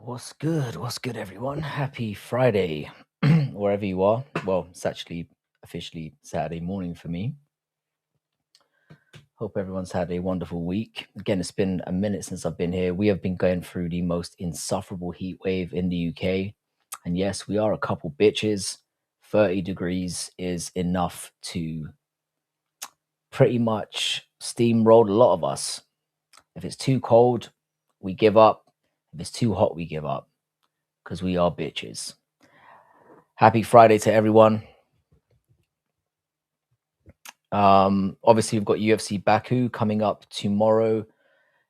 What's good? What's good, everyone? Happy Friday, wherever you are. Well, it's actually officially Saturday morning for me. Hope everyone's had a wonderful week. Again, it's been a minute since I've been here. We have been going through the most insufferable heat wave in the UK. And yes, we are a couple bitches. 30 degrees is enough to pretty much steamroll a lot of us. If it's too cold, we give up. If it's too hot, we give up because we are bitches. Happy Friday to everyone. Obviously, we've got UFC Baku coming up tomorrow.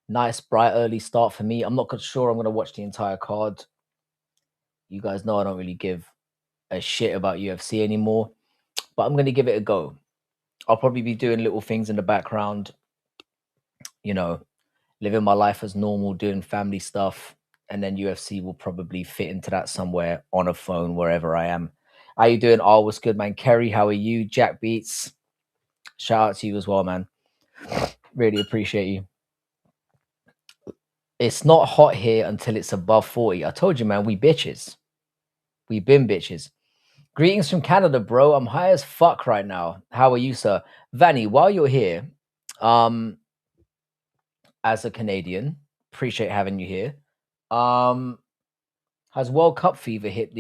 Nice, bright, early start for me. I'm not sure I'm going to watch the entire card. You guys know I don't really give a shit about UFC anymore, but I'm going to give it a go. I'll probably be doing little things in the background, you know, living my life as normal, doing family stuff, and then UFC will probably fit into that somewhere on a phone, wherever I am. How you doing? Oh, what's good, man? Kerry, how are you? Jack Beats, shout out to you as well, man. Really appreciate you. It's not hot here until it's above 40. I told you, man, we bitches. We been bitches. Greetings from Canada, bro. I'm high as fuck right now. How are you, sir? Vanny, while you're here, as a Canadian, appreciate having you here. Has World Cup fever hit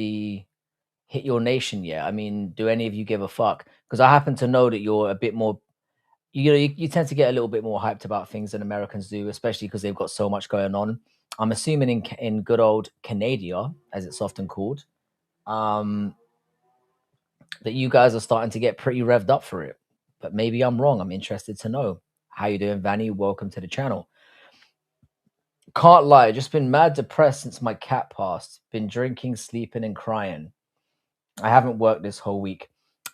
your nation yet? I mean, do any of you give a fuck? Because I happen to know that you're a bit more, you tend to get a little bit more hyped about things than Americans do, especially because they've got so much going on. I'm assuming in good old Canada, as it's often called, that you guys are starting to get pretty revved up for it. But maybe I'm wrong. I'm interested to know. How you doing, Vanny? Welcome to the channel. Can't lie, just been mad depressed since my cat passed. Been drinking, sleeping, and crying. I haven't worked this whole week.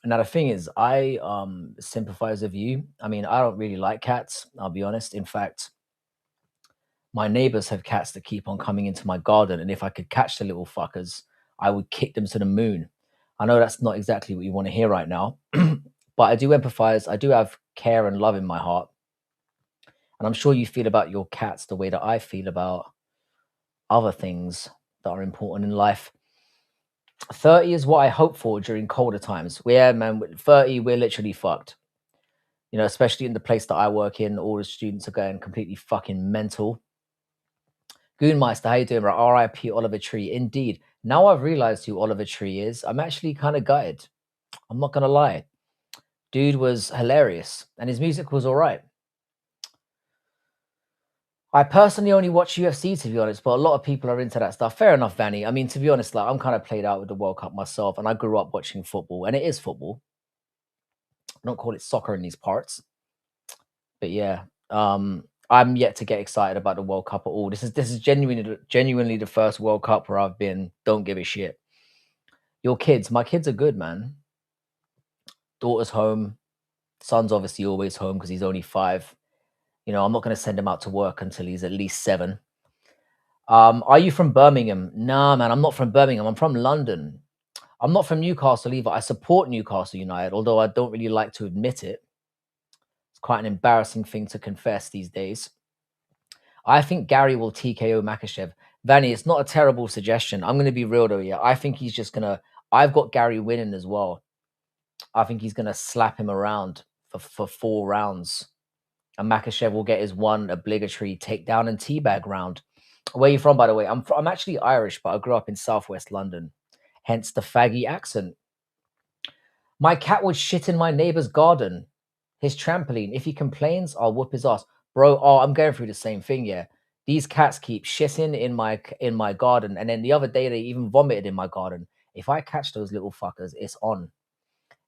Now the thing is, I sympathize with you. I mean, I don't really like cats, I'll be honest. In fact, my neighbors have cats that keep on coming into my garden, and if I could catch the little fuckers, I would kick them to the moon. I know that's not exactly what you want to hear right now, but I do empathize. I do have care and love in my heart. And I'm sure you feel about your cats the way that I feel about other things that are important in life. 30 is what I hope for during colder times. Yeah, man, with 30, we're literally fucked. You know, especially in the place that I work in, all the students are going completely fucking mental. Goonmeister, how you doing, bro? R.I.P. Oliver Tree. Indeed. Now I've realized who Oliver Tree is. I'm actually kind of gutted. I'm not gonna lie. Dude was hilarious, and his music was all right. I personally only watch UFC, to be honest, but a lot of people are into that stuff. Fair enough, Vanny. I mean, to be honest, like I'm kind of played out with the World Cup myself, and I grew up watching football, and it is football. I don't call it soccer in these parts, but yeah, I'm yet to get excited about the World Cup at all. This is genuinely the first World Cup where I've been don't give a shit. Your kids, my kids are good, man. Daughter's home, son's obviously always home because he's only 5. You know, I'm not going to send him out to work until he's at least 7. Are you from Birmingham? Nah, man, I'm not from Birmingham. I'm from London. I'm not from Newcastle either. I support Newcastle United, although I don't really like to admit it. It's quite an embarrassing thing to confess these days. I think Gary will TKO Makhachev. Vanny, it's not a terrible suggestion. I'm going to be real though, yeah. I think he's just going to... I've got Gary winning as well. I think he's going to slap him around for 4 rounds. And Makhachev will get his one obligatory takedown and teabag round. Where are you from, by the way? I'm actually Irish, but I grew up in southwest London. Hence the faggy accent. My cat would shit in my neighbor's garden. His trampoline. If he complains, I'll whoop his ass. Bro, oh, I'm going through the same thing, yeah. These cats keep shitting in my garden. And then the other day, they even vomited in my garden. If I catch those little fuckers, it's on.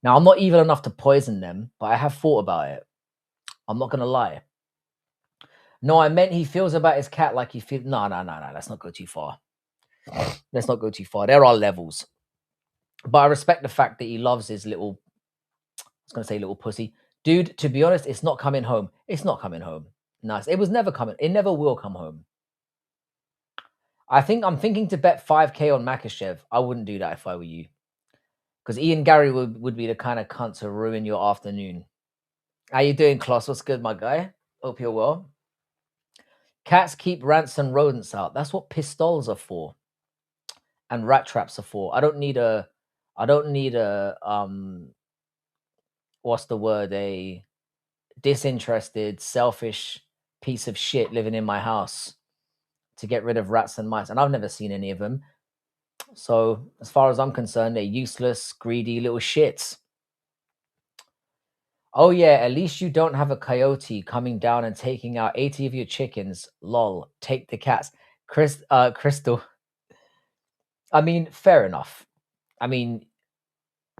Now, I'm not evil enough to poison them, but I have thought about it. I'm not going to lie. No, I meant he feels about his cat like he feels... No. Let's not go too far. Let's not go too far. There are levels. But I respect the fact that he loves his little... I was going to say little pussy. Dude, to be honest, it's not coming home. It's not coming home. Nice. It was never coming. It never will come home. I'm thinking to bet 5K on Makhachev. I wouldn't do that if I were you. Because Ian Garry would be the kind of cunt to ruin your afternoon. How you doing, Kloss? What's good, my guy? Hope you're well. Cats keep rats and rodents out. That's what pistols are for. and rat traps are for. I don't need a what's the word? A disinterested, selfish piece of shit living in my house to get rid of rats and mice. And I've never seen any of them. So as far as I'm concerned, they're useless, greedy little shits. Oh yeah, at least you don't have a coyote coming down and taking out 80 of your chickens. Lol. Take the cats. Crystal. I mean, fair enough. I mean,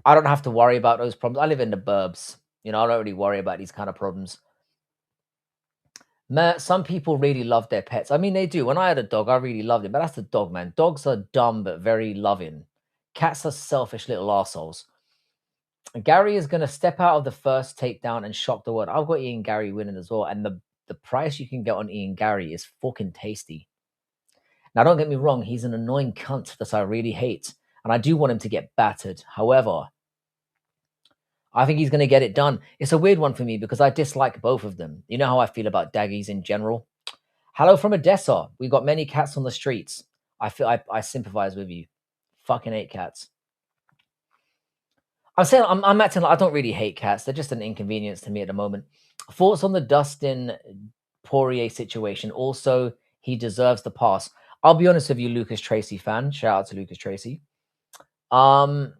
I don't have to worry about those problems. I live in the burbs. I don't really worry about these kind of problems. Some people really love their pets. I mean, they do. When I had a dog, I really loved it. But that's the dog, man. Dogs are dumb but very loving. Cats are selfish little assholes. Gary is going to step out of the first takedown and shock the world. I've got Ian Gary winning as well. And the price you can get on Ian Gary is fucking tasty. Now, don't get me wrong. He's an annoying cunt that I really hate. And I do want him to get battered. However, I think he's going to get it done. It's a weird one for me because I dislike both of them. You know how I feel about daggies in general. Hello from Odessa. We've got many cats on the streets. I sympathize with you. Fucking hate cats. I'm acting like I don't really hate cats. They're just an inconvenience to me at the moment. Thoughts on the Dustin Poirier situation? Also, he deserves the pass. I'll be honest with you, Lucas Tracy fan. Shout out to Lucas Tracy. I've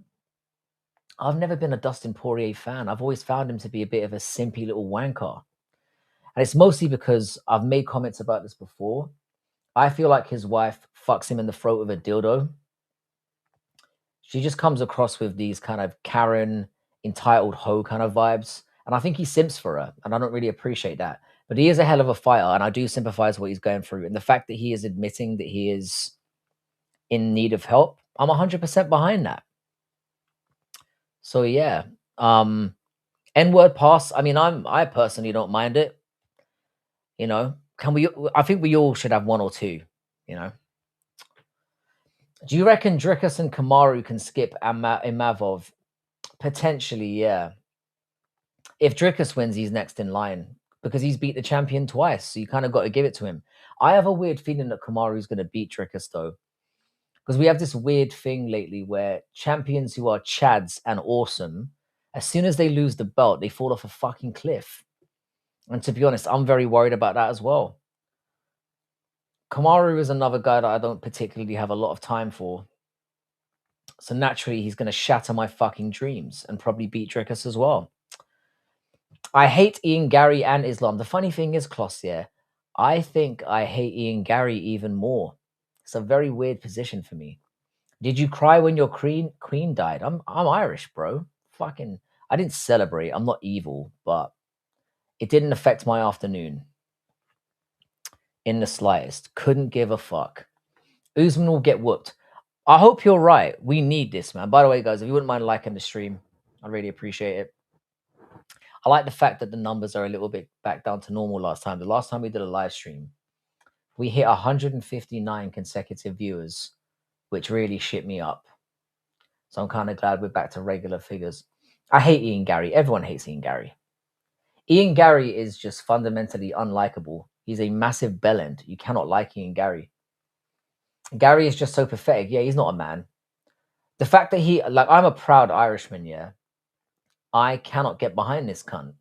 never been a Dustin Poirier fan. I've always found him to be a bit of a simpy little wanker. And it's mostly because I've made comments about this before. I feel like his wife fucks him in the throat with a dildo. She just comes across with these kind of Karen, entitled hoe kind of vibes. And I think he simps for her. And I don't really appreciate that. But he is a hell of a fighter. And I do sympathize with what he's going through. And the fact that he is admitting that he is in need of help, I'm 100% behind that. So yeah. N-word pass. I mean, I personally don't mind it. I think we all should have one or two, Do you reckon Dricus and Kamaru can skip Imavov? Potentially, yeah. If Dricus wins, he's next in line because he's beat the champion twice. So you kind of got to give it to him. I have a weird feeling that Kamaru's going to beat Dricus though. Because we have this weird thing lately where champions who are chads and awesome, as soon as they lose the belt, they fall off a fucking cliff. And to be honest, I'm very worried about that as well. Kamaru is another guy that I don't particularly have a lot of time for. So naturally, he's going to shatter my fucking dreams and probably beat Dricus as well. I hate Ian Gary and Islam. The funny thing is, Klossier, I think I hate Ian Gary even more. It's a very weird position for me. Did you cry when your queen died? I'm Irish, bro. Fucking, I didn't celebrate. I'm not evil, but it didn't affect my afternoon in the slightest. Couldn't give a fuck. Usman will get whooped. I hope you're right. We need this, man. By the way, guys, if you wouldn't mind liking the stream, I really appreciate it. I like the fact that the numbers are a little bit back down to normal last time. The last time we did a live stream, we hit 159 consecutive viewers, which really shit me up. So I'm kind of glad we're back to regular figures. I hate Ian Gary. Everyone hates Ian Gary. Ian Gary is just fundamentally unlikable. He's a massive bellend. You cannot like Ian Gary. Gary is just so pathetic. Yeah, he's not a man. The fact that I'm a proud Irishman, yeah. I cannot get behind this cunt.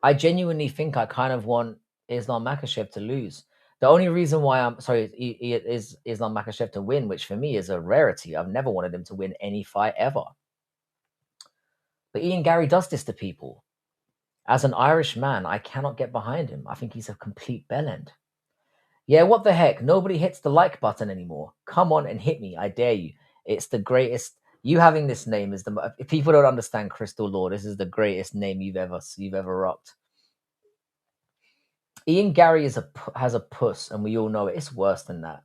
I genuinely think I kind of want Islam Makhachev to lose. The only reason why is Islam Makhachev to win, which for me is a rarity. I've never wanted him to win any fight ever. But Ian Gary does this to people. As an Irish man, I cannot get behind him. I think he's a complete bellend. Yeah, what the heck? Nobody hits the like button anymore. Come on and hit me. I dare you. It's the greatest. You having this name is if people don't understand Crystal Law, this is the greatest name you've ever rocked. Ian Gary has a puss, and we all know it. It's worse than that.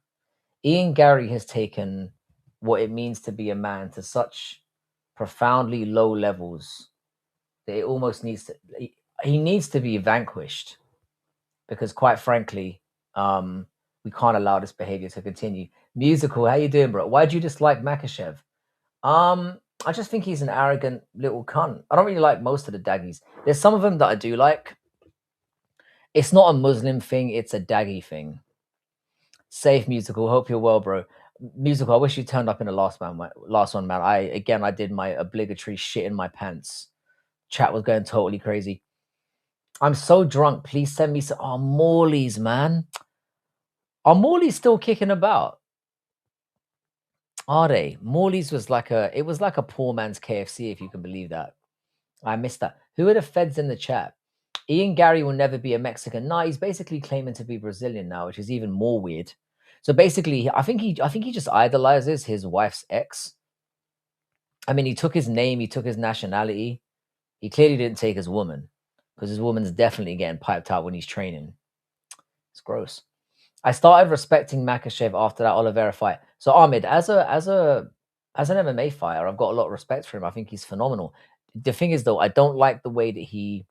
Ian Gary has taken what it means to be a man to such profoundly low levels that it almost he needs to be vanquished, because quite frankly, we can't allow this behavior to continue. Musical, how you doing, bro? Why do you dislike Makhachev? I just think he's an arrogant little cunt. I don't really like most of the daggies. There's some of them that I do like. It's not a Muslim thing, it's a daggy thing. Safe Musical, hope you're well, bro. Musical, I wish you turned up in the last one, man. I did my obligatory shit in my pants. Chat was going totally crazy. I'm so drunk. Please send me some. Oh, Morley's, man. Are Morley's still kicking about? Are they? Morley's was like it was like a poor man's KFC, if you can believe that. I missed that. Who are the feds in the chat? Ian Garry will never be a Mexican. No, he's basically claiming to be Brazilian now, which is even more weird. So basically, I think he just idolizes his wife's ex. I mean, he took his name, he took his nationality. He clearly didn't take his woman, because his woman's definitely getting piped out when he's training. It's gross. I started respecting Makhachev after that Oliveira fight. So Ahmed, as an MMA fighter, I've got a lot of respect for him. I think he's phenomenal. The thing is, though, I don't like the way that he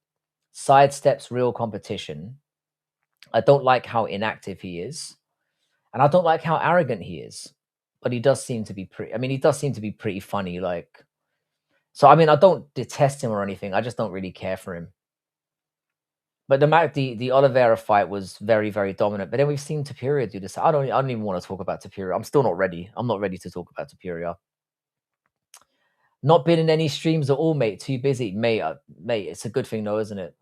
sidesteps real competition. I don't like how inactive he is, and I don't like how arrogant he is. But he does seem to be pretty. I mean, he does seem to be pretty funny. Like, so I mean, I don't detest him or anything. I just don't really care for him. But the Oliveira fight was very, very dominant. But then we've seen Tapiria do this. I don't even want to talk about Tapiria. I'm still not ready. I'm not ready to talk about Tapiria. Not been in any streams at all, mate. Too busy, mate. Mate, it's a good thing, though, isn't it?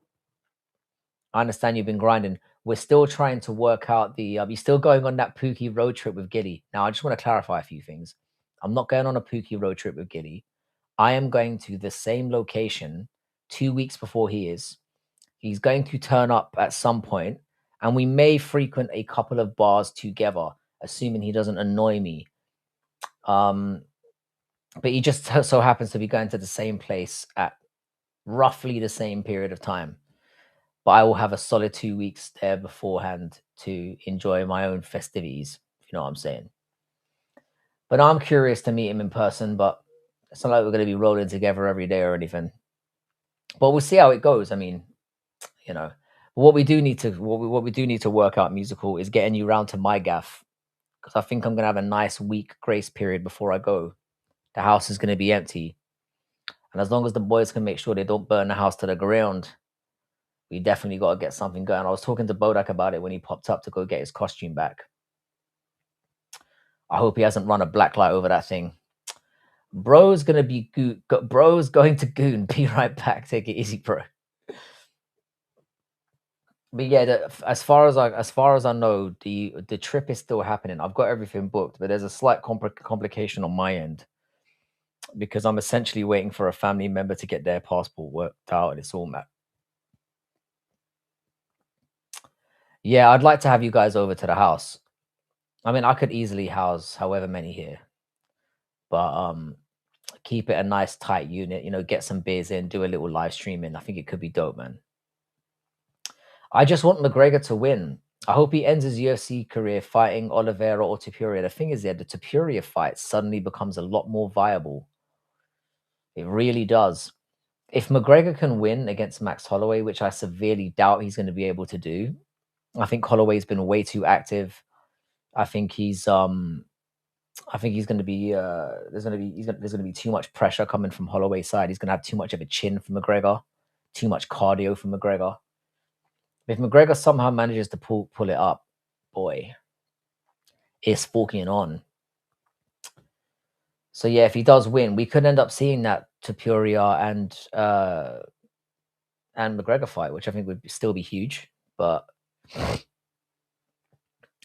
I understand you've been grinding. We're still trying to work out the. You're still going on that Pookie road trip with Gilly. Now, I just want to clarify a few things. I'm not going on a Pookie road trip with Gilly. I am going to the same location 2 weeks before he is. He's going to turn up at some point, and we may frequent a couple of bars together, assuming he doesn't annoy me. But he just so happens to be going to the same place at roughly the same period of time. But I will have a solid 2 weeks there beforehand to enjoy my own festivities, if you know what I'm saying. But I'm curious to meet him in person, but it's not like we're going to be rolling together every day or anything. But we'll see how it goes. I mean, you know, what we do need to work out, musical, is getting you round to my gaff, because I think I'm going to have a nice week grace period before I go. The house is going to be empty. And as long as the boys can make sure they don't burn the house to the ground, we definitely got to get something going. I was talking to Bodak about it when he popped up to go get his costume back. I hope he hasn't run a black light over that thing. Bro's going to be bro's going to goon. Be right back. Take it easy, bro. But yeah, as far as I know, the trip is still happening. I've got everything booked, but there's a slight complication on my end, because I'm essentially waiting for a family member to get their passport worked out, and it's all mad. Yeah, I'd like to have you guys over to the house. I mean, I could easily house however many here, but keep it a nice tight unit. You know, get some beers in, do a little live streaming. I think it could be dope, man. I just want McGregor to win. I hope he ends his UFC career fighting Oliveira or Tapiria. The thing is, the Tapiria fight suddenly becomes a lot more viable. It really does. If McGregor can win against Max Holloway, which I severely doubt he's going to be able to do, I think Holloway's been way too active. I think he's going to be there's going to be too much pressure coming from Holloway's side. He's going to have too much of a chin for McGregor, too much cardio for McGregor. If McGregor somehow manages to pull it up, boy, it's forking on. So yeah, if he does win, we could end up seeing that Tapiria and McGregor fight, which I think would still be huge. But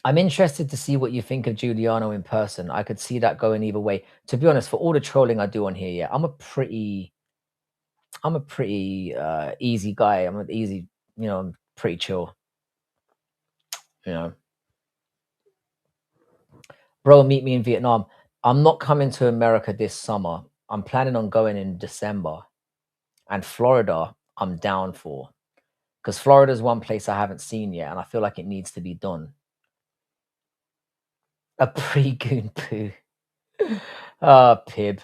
I'm interested to see what you think of Giuliano in person. I could see that going either way. To be honest, for all the trolling I do on here, yeah, I'm a pretty easy guy. I'm pretty chill. You know, bro, meet me in Vietnam. I'm not coming to America this summer. I'm planning on going in December. And Florida, I'm down for. Because Florida is one place I haven't seen yet, and I feel like it needs to be done. A pre-goon poo. Pib.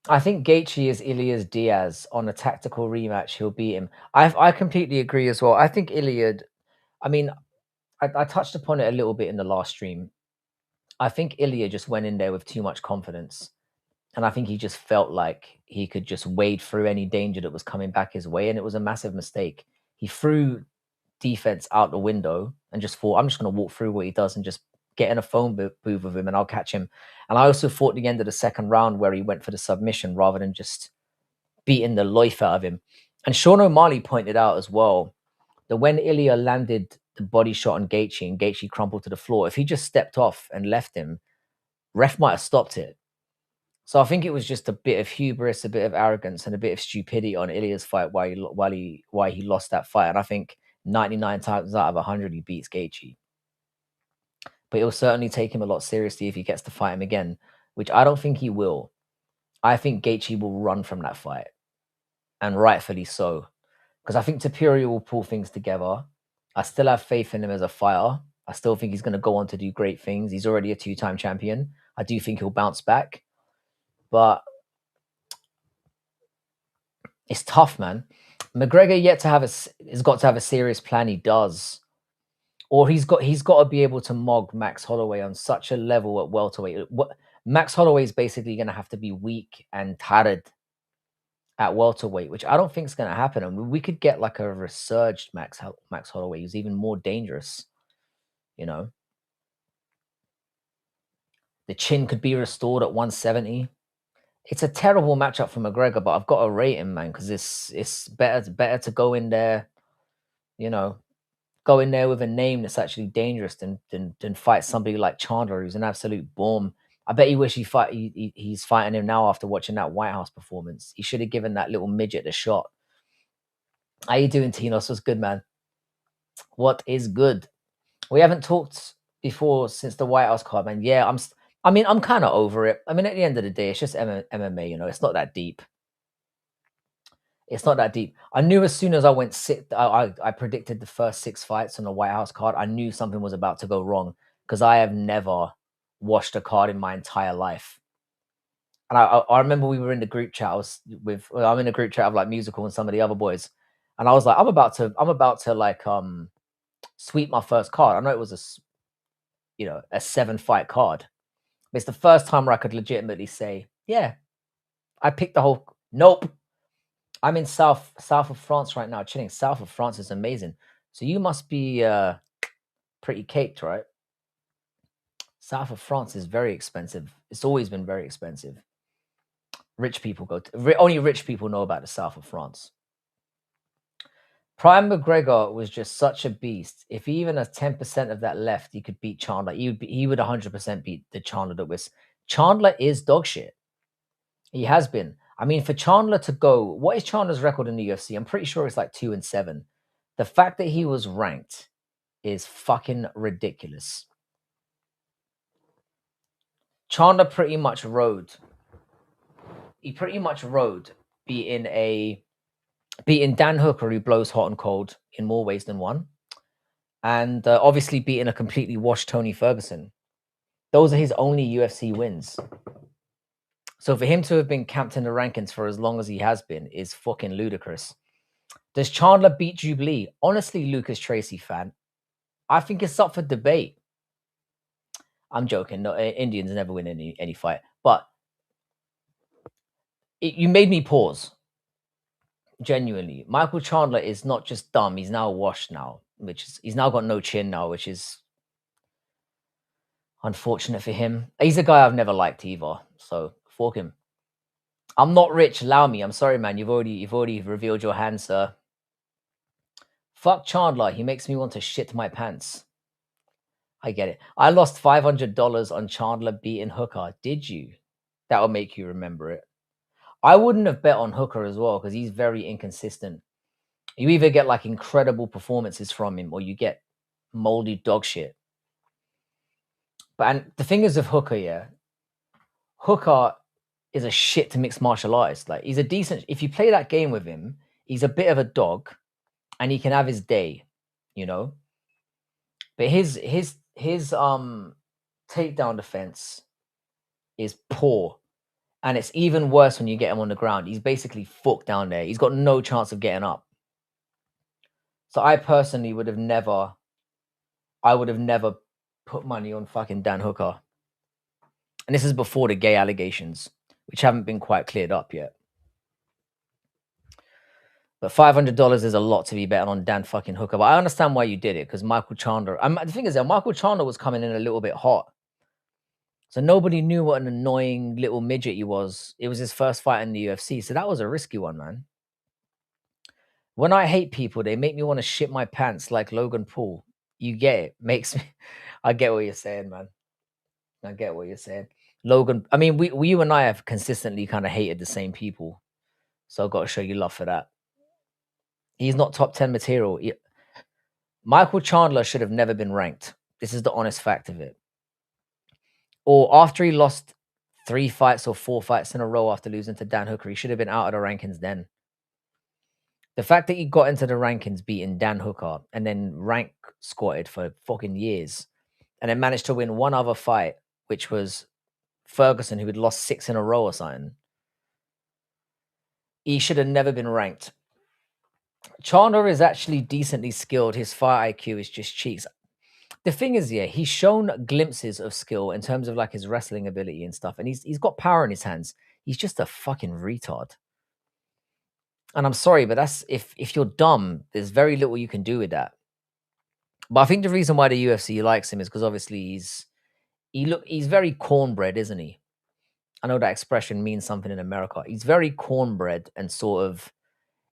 I think Gaethje is Ilias Diaz. On a tactical rematch, he'll beat him. I completely agree as well. I think Iliad, I mean, I touched upon it a little bit in the last stream. I think Ilya just went in there with too much confidence. And I think he just felt like he could just wade through any danger that was coming back his way. And it was a massive mistake. He threw defense out the window and just thought, I'm just going to walk through what he does and just get in a phone booth with him and I'll catch him. And I also thought the end of the second round where he went for the submission rather than just beating the life out of him. And Sean O'Malley pointed out as well that when Ilya landed the body shot on Gaethje and Gaethje crumpled to the floor, if he just stepped off and left him, ref might have stopped it. So I think it was just a bit of hubris, a bit of arrogance, and a bit of stupidity on Ilya's fight why he lost that fight. And I think 99 times out of 100 he beats Gaethje. But it will certainly take him a lot seriously if he gets to fight him again, which I don't think he will. I think Gaethje will run from that fight, and rightfully so, because I think Poirier will pull things together. I still have faith in him as a fighter. I still think he's going to go on to do great things. He's already a 2-time champion. I do think he'll bounce back, but it's tough, man. McGregor has got to have a serious plan. He does, or he's got to be able to mog Max Holloway on such a level at welterweight. Max Holloway is basically going to have to be weak and tired at welterweight, which I don't think is going to happen. And we could get like a resurged Max Holloway who's even more dangerous. You know, the chin could be restored at 170. It's a terrible matchup for McGregor, but I've got to rate him, man, because it's better to go in there, you know, go in there with a name that's actually dangerous than fight somebody like Chandler, who's an absolute bomb. I bet he wish he's fighting him now after watching that White House performance. He should have given that little midget a shot. How you doing, Tinos? What's good, man? What is good? We haven't talked before since the White House card, man. Yeah, I'm kind of over it. I mean, at the end of the day, it's just MMA, you know. It's not that deep. It's not that deep. I knew as soon as I went I predicted the first 6 fights on the White House card. I knew something was about to go wrong because I have never watched a card in my entire life. And I remember we were in the group chat. I'm in a group chat of like Musical and some of the other boys, and I was like, I'm about to like sweep my first card. I know it was a 7-fight card, but it's the first time where I could legitimately say, yeah, I picked the whole. Nope. I'm in south of France right now, chilling. South of France is amazing. So you must be pretty caked, right? South of France is very expensive. It's always been very expensive. Rich people only rich people know about the south of France. Prime McGregor was just such a beast. If he even has 10% of that left, he could beat Chandler. He would 100% beat the Chandler that was. Chandler is dog shit. He has been. I mean, for Chandler to go, what is Chandler's record in the UFC? I'm pretty sure it's like 2-7. The fact that he was ranked is fucking ridiculous. Chandler pretty much rode. He pretty much rode beating Dan Hooker, who blows hot and cold in more ways than one, and obviously beating a completely washed Tony Ferguson. Those are his only UFC wins. So for him to have been camped in the rankings for as long as he has been is fucking ludicrous. Does Chandler beat Jubilee? Honestly, Lucas Tracy fan, I think it's up for debate. I'm joking. No, Indians never win any fight. But you made me pause. Genuinely. Michael Chandler is not just dumb. He's now washed now. He's now got no chin now, which is unfortunate for him. He's a guy I've never liked either. So fork him. I'm not rich. Allow me. I'm sorry, man. You've already revealed your hand, sir. Fuck Chandler. He makes me want to shit my pants. I get it. I lost $500 on Chandler beating Hooker. Did you? That will make you remember it. I wouldn't have bet on Hooker as well because he's very inconsistent. You either get like incredible performances from him or you get moldy dog shit. And the thing is with Hooker, yeah, Hooker is a shit to mixed martial artist. Like he's a decent. If you play that game with him, he's a bit of a dog, and he can have his day, you know. But his takedown defense is poor, and it's even worse when you get him on the ground. He's basically fucked down there. He's got no chance of getting up. So I personally would have never put money on fucking Dan Hooker. And this is before the gay allegations, which haven't been quite cleared up yet. But $500 is a lot to be betting on Dan fucking Hooker. But I understand why you did it, because Michael Chandler. The thing is that Michael Chandler was coming in a little bit hot, so nobody knew what an annoying little midget he was. It was his first fight in the UFC, so that was a risky one, man. When I hate people, they make me want to shit my pants like Logan Paul. You get it? Makes me. I get what you're saying, man. I get what you're saying. Logan. I mean, you and I have consistently kind of hated the same people, so I've got to show you love for that. He's not top 10 material. Michael Chandler should have never been ranked. This is the honest fact of it. Or after he lost 3 fights or 4 fights in a row after losing to Dan Hooker, he should have been out of the rankings then. The fact that he got into the rankings beating Dan Hooker and then rank squatted for fucking years and then managed to win one other fight, which was Ferguson, who had lost 6 in a row or something. He should have never been ranked. Chandler is actually decently skilled. His fight IQ is just cheeks. The thing is, yeah, he's shown glimpses of skill in terms of like his wrestling ability and stuff, and he's got power in his hands. He's just a fucking retard. And I'm sorry, but that's if you're dumb, there's very little you can do with that. But I think the reason why the UFC likes him is because obviously he's very cornbread, isn't he? I know that expression means something in America. He's very cornbread and sort of,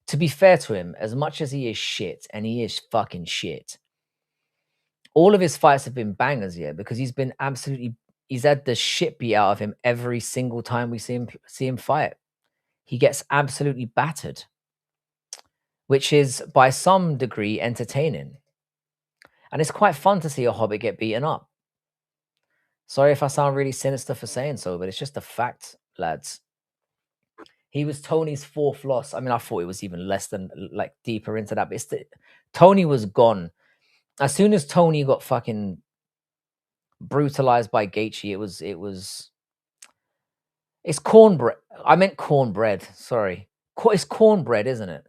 to be fair to him, as much as he is shit, and he is fucking shit, all of his fights have been bangers, yeah, because he's had the shit beat out of him every single time we see him fight. He gets absolutely battered, which is by some degree entertaining. And it's quite fun to see a hobbit get beaten up. Sorry if I sound really sinister for saying so, but it's just a fact, lads. He was Tony's 4th loss. I mean, I thought it was even less than, like, deeper into that, but Tony was gone. As soon as Tony got fucking brutalized by Gaethje, it's cornbread. I meant cornbread. Sorry. It's cornbread, isn't it?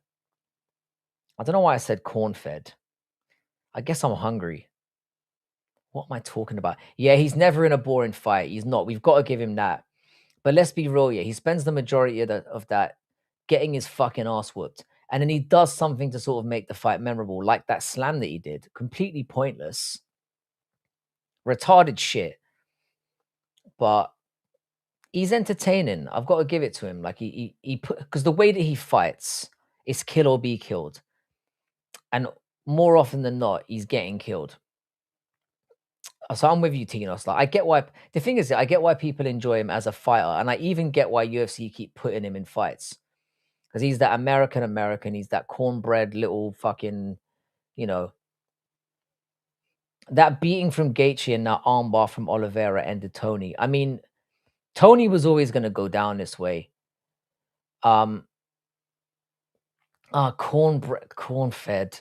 I don't know why I said corn-fed. I guess I'm hungry. What am I talking about? Yeah, he's never in a boring fight. He's not. We've got to give him that. But let's be real, yeah. He spends the majority of that getting his fucking ass whooped. And then he does something to sort of make the fight memorable, like that slam that he did. Completely pointless. Retarded shit. But he's entertaining. I've got to give it to him. Like he put, because the way that he fights is kill or be killed. And more often than not, he's getting killed. So I'm with you, Tinos. Like, I get why. The thing is, I get why people enjoy him as a fighter, and I even get why UFC keep putting him in fights, because he's that American. He's that cornbread little fucking, you know. That beating from Gaethje and that armbar from Oliveira ended Tony. I mean, Tony was always going to go down this way. Corn-fed.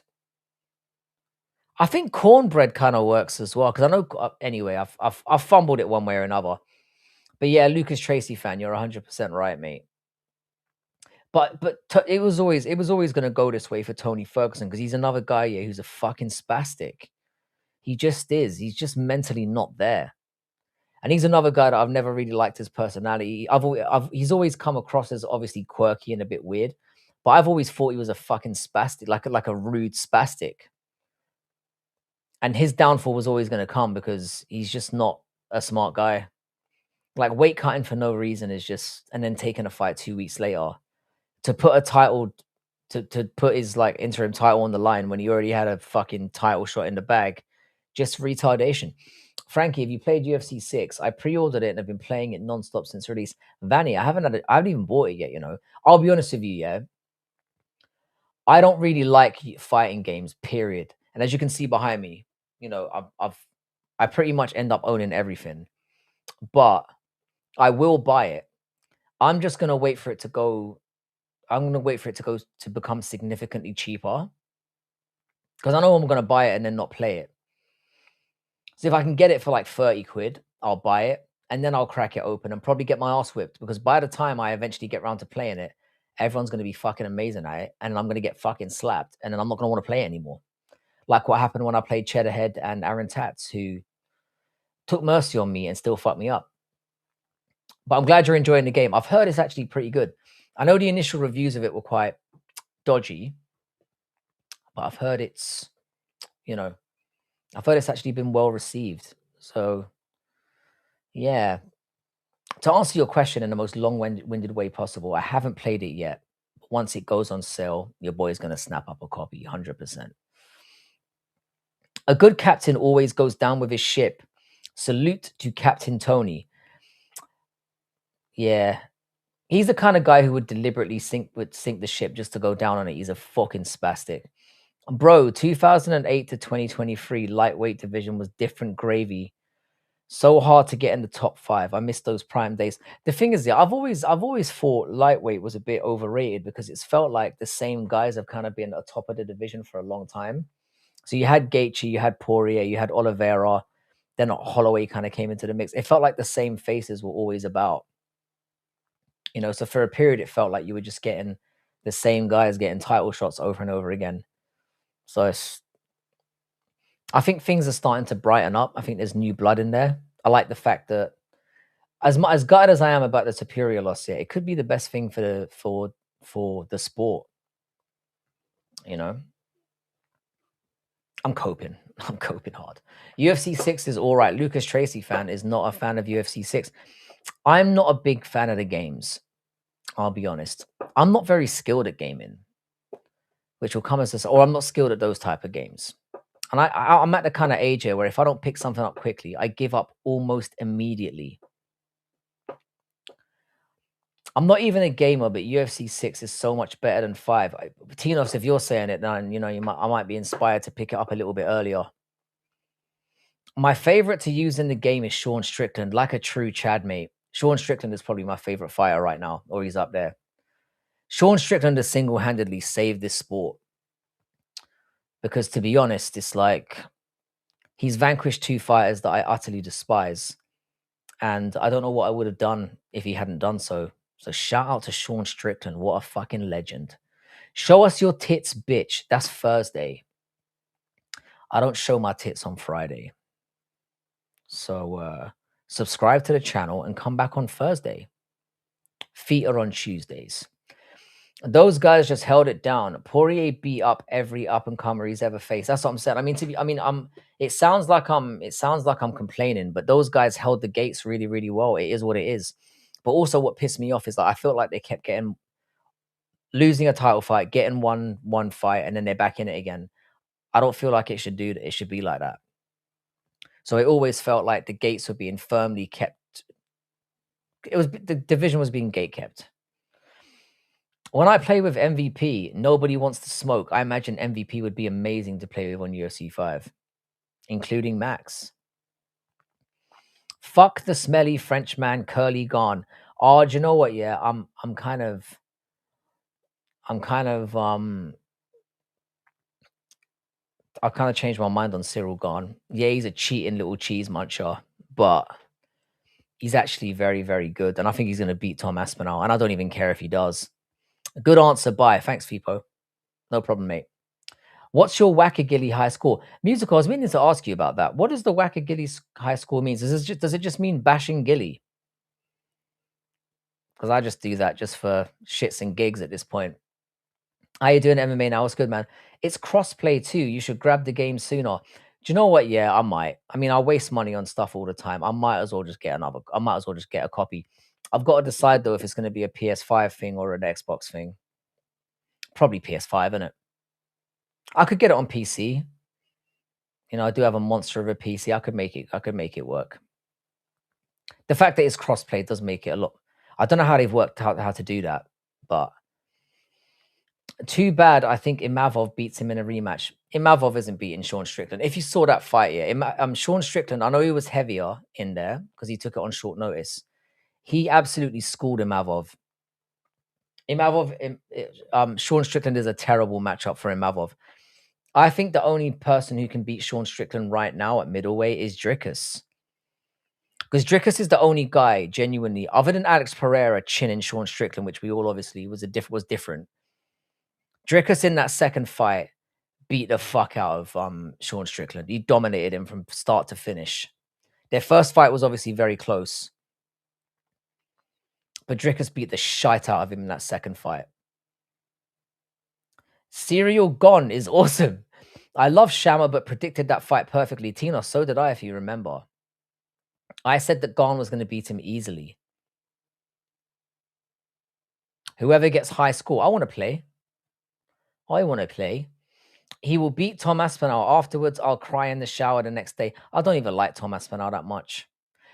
I think cornbread kind of works as well, because I know. Anyway, I've fumbled it one way or another. But yeah, Lucas Tracy fan, you're 100% right, mate. But it was always going to go this way for Tony Ferguson, because he's another guy here who's a fucking spastic. He just is. He's just mentally not there. And he's another guy that I've never really liked his personality. He's always come across as obviously quirky and a bit weird, but I've always thought he was a fucking spastic, like a rude spastic. And his downfall was always going to come because he's just not a smart guy. Like, weight cutting for no reason is just, and then taking a fight 2 weeks later to put a title, to put his like interim title on the line when he already had a fucking title shot in the bag. Just retardation. Frankie, have you played UFC 6? I pre-ordered it and have been playing it nonstop since release. Vanny, I haven't even bought it yet, you know. I'll be honest with you, yeah. I don't really like fighting games, period. And as you can see behind me, you know, I pretty much end up owning everything. But I will buy it. I'm just gonna wait for it to go. I'm gonna wait for it to become significantly cheaper, because I know I'm gonna buy it and then not play it. So if I can get it for like 30 quid, I'll buy it and then I'll crack it open and probably get my ass whipped, because by the time I eventually get around to playing it, everyone's gonna be fucking amazing at it, and I'm gonna get fucking slapped, and then I'm not gonna want to play it anymore. Like what happened when I played Cheddarhead and Aaron Tats, who took mercy on me and still fucked me up. But I'm glad you're enjoying the game. I've heard it's actually pretty good. I know the initial reviews of it were quite dodgy, but I've heard it's, you know, I've heard it's actually been well received. So yeah, to answer your question in the most long-winded way possible, I haven't played it yet. Once it goes on sale, your boy's gonna snap up a copy, 100%. A good captain always goes down with his ship. Salute to Captain Tony. Yeah, he's the kind of guy who would deliberately sink the ship just to go down on it. He's a fucking spastic. Bro, 2008 to 2023 lightweight division was different gravy. So hard to get in the top 5. I miss those prime days. The thing is, yeah, I've always thought lightweight was a bit overrated because it's felt like the same guys have kind of been at the top of the division for a long time. So you had Gaethje, you had Poirier, you had Oliveira, then Holloway kind of came into the mix. It felt like the same faces were always about. You know, so for a period, it felt like you were just getting the same guys getting title shots over and over again. So I think things are starting to brighten up. I think there's new blood in there. I like the fact that as gutted as I am about the Superior loss, yeah, it could be the best thing for the sport. You know, I'm coping. I'm coping hard. UFC 6 is all right. Lucas Tracy fan is not a fan of UFC 6. I'm not a big fan of the games. I'll be honest. I'm not very skilled at gaming, which will come as or I'm not skilled at those type of games. And I'm at the kind of age here where if I don't pick something up quickly, I give up almost immediately. I'm not even a gamer, but UFC 6 is so much better than 5. Tinos, if you're saying it, then you know I might be inspired to pick it up a little bit earlier. My favorite to use in the game is Sean Strickland, like a true Chad mate. Sean Strickland is probably my favorite fighter right now, or he's up there. Sean Strickland has single-handedly saved this sport. Because to be honest, it's like he's vanquished 2 fighters that I utterly despise. And I don't know what I would have done if he hadn't done so. So shout out to Sean Strickland. What a fucking legend. Show us your tits, bitch. That's Thursday. I don't show my tits on Friday. So subscribe to the channel and come back on Thursday. Feet are on Tuesdays. Those guys just held it down. Poirier beat up every up and comer he's ever faced. That's what I'm saying. I mean, it sounds like I'm complaining, but those guys held the gates really, really well. It is what it is. But also what pissed me off is that I felt like they kept losing a title fight, getting one fight, and then they're back in it again. I don't feel like it should do that. It should be like that. So it always felt like the gates were being firmly kept. The division was being gate kept. When I play with MVP, nobody wants to smoke. I imagine MVP would be amazing to play with on UFC 5, including Max. Fuck the smelly Frenchman, curly gone. Oh, do you know what? Yeah, I've kind of changed my mind on Cyril Gahn. Yeah, he's a cheating little cheese muncher, but he's actually very, very good. And I think he's going to beat Tom Aspinall. And I don't even care if he does. Good answer. Bye. Thanks, Fipo. No problem, mate. What's your Wackagilly high score? Musical, I was meaning to ask you about that. What does the Wackagilly high score mean? Does it just mean bashing Gilly? Because I just do that just for shits and gigs at this point. How you doing MMA now? What's good, man? It's crossplay too. You should grab the game sooner. Do you know what? Yeah, I might. I mean, I waste money on stuff all the time. I might as well just get a copy. I've got to decide though if it's going to be a PS5 thing or an Xbox thing. Probably PS5, isn't it? I could get it on PC. You know, I do have a monster of a PC. I could make it work. The fact that it's crossplay does make it a lot. I don't know how they've worked out how to do that, but too bad. I think Imavov beats him in a rematch. Imavov isn't beating Sean Strickland. If you saw that fight, yeah, Sean Strickland, I know he was heavier in there because he took it on short notice. He absolutely schooled Imavov. Sean Strickland is a terrible matchup for Imavov. I think the only person who can beat Sean Strickland right now at middleweight is Dricus. Because Dricus is the only guy, genuinely, other than Alex Pereira chinning Sean Strickland, which we all obviously was different. Dricus in that second fight beat the fuck out of Sean Strickland. He dominated him from start to finish. Their first fight was obviously very close. But Dricus beat the shite out of him in that second fight. Serial Gone is awesome. I love Shamma, but predicted that fight perfectly. Tino, so did I, if you remember. I said that Gone was going to beat him easily. Whoever gets high score, I want to play. I want to play. He will beat Tom Aspinall. Afterwards, I'll cry in the shower the next day. I don't even like Tom Aspinall that much.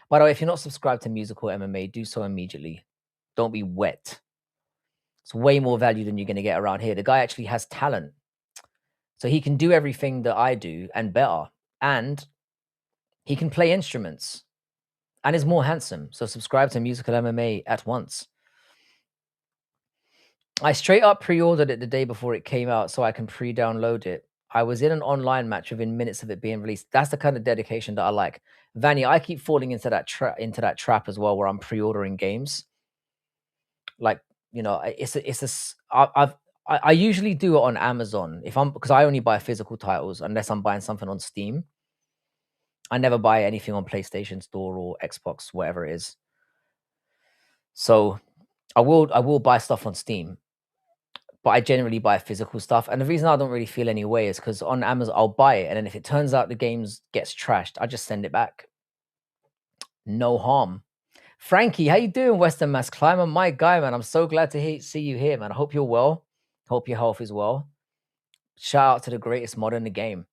By the way, if you're not subscribed to Musical MMA, do so immediately. Don't be wet. It's way more value than you're going to get around here. The guy actually has talent. So he can do everything that I do and better. And he can play instruments and is more handsome. So subscribe to Musical MMA at once. I straight up pre-ordered it the day before it came out so I can pre-download it. I was in an online match within minutes of it being released. That's the kind of dedication that I like. Vanny, I keep falling into that trap as well, where I'm pre-ordering games. Like, you know, I usually do it on Amazon because I only buy physical titles unless I'm buying something on Steam. I never buy anything on PlayStation Store or Xbox, whatever it is. So I will buy stuff on Steam, but I generally buy physical stuff. And the reason I don't really feel any way is because on Amazon I'll buy it, and then if it turns out the game gets trashed, I just send it back. No harm. Frankie, how you doing, Western Mass Climber? My guy, man. I'm so glad to see you here, man. I hope you're well. Hope your health is well. Shout out to the greatest mod in the game.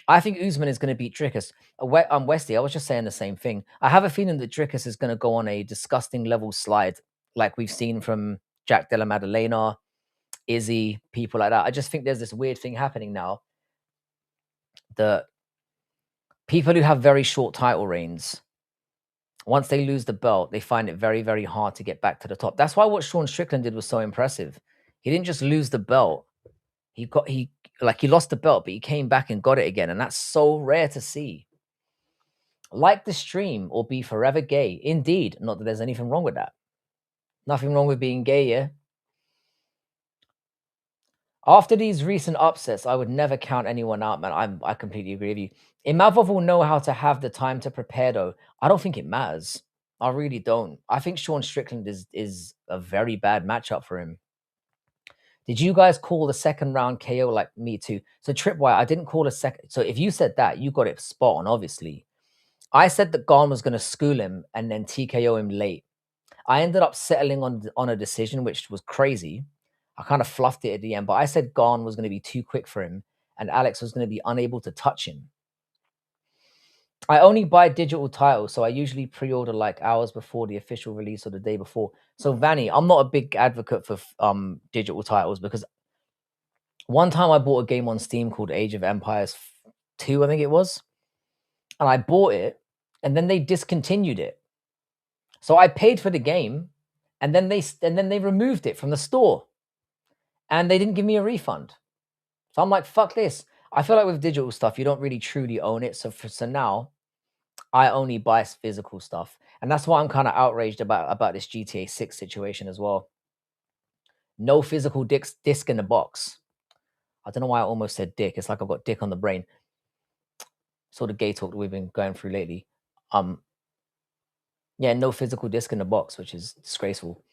I think Usman is going to beat Drickus. Westy, I was just saying the same thing. I have a feeling that Drickus is going to go on a disgusting level slide, like we've seen from Jack Della Maddalena, Izzy, people like that. I just think there's this weird thing happening now. The people who have very short title reigns, once they lose the belt, they find it very, very hard to get back to the top. That's why what Sean Strickland did was so impressive. He didn't just lose the belt. He lost the belt, but he came back and got it again. And that's so rare to see. Like the stream or be forever gay. Indeed. Not that there's anything wrong with that. Nothing wrong with being gay, yeah? After these recent upsets, I would never count anyone out, man. I completely agree with you. Imavov will know how to have the time to prepare, though. I don't think it matters. I really don't. I think Sean Strickland is a very bad matchup for him. Did you guys call the second round KO like me too? So Tripwire, I didn't call a second. So if you said that, you got it spot on, obviously. I said that Garn was going to school him and then TKO him late. I ended up settling on a decision, which was crazy. I kind of fluffed it at the end, but I said Garn was going to be too quick for him and Alex was going to be unable to touch him. I only buy digital titles, so I usually pre-order like hours before the official release or the day before. So Vanny, I'm not a big advocate for digital titles because one time I bought a game on Steam called Age of Empires 2, I think it was, and I bought it, and then they discontinued it. So I paid for the game, and then they removed it from the store, and they didn't give me a refund. So I'm like, fuck this. I feel like with digital stuff, you don't really truly own it. So now, I only buy physical stuff, and that's why I'm kind of outraged about this GTA 6 situation as well. No physical disc in the box. I don't know why I almost said dick. It's like I've got dick on the brain. Sort of gay talk that we've been going through lately. Yeah, no physical disc in the box, which is disgraceful.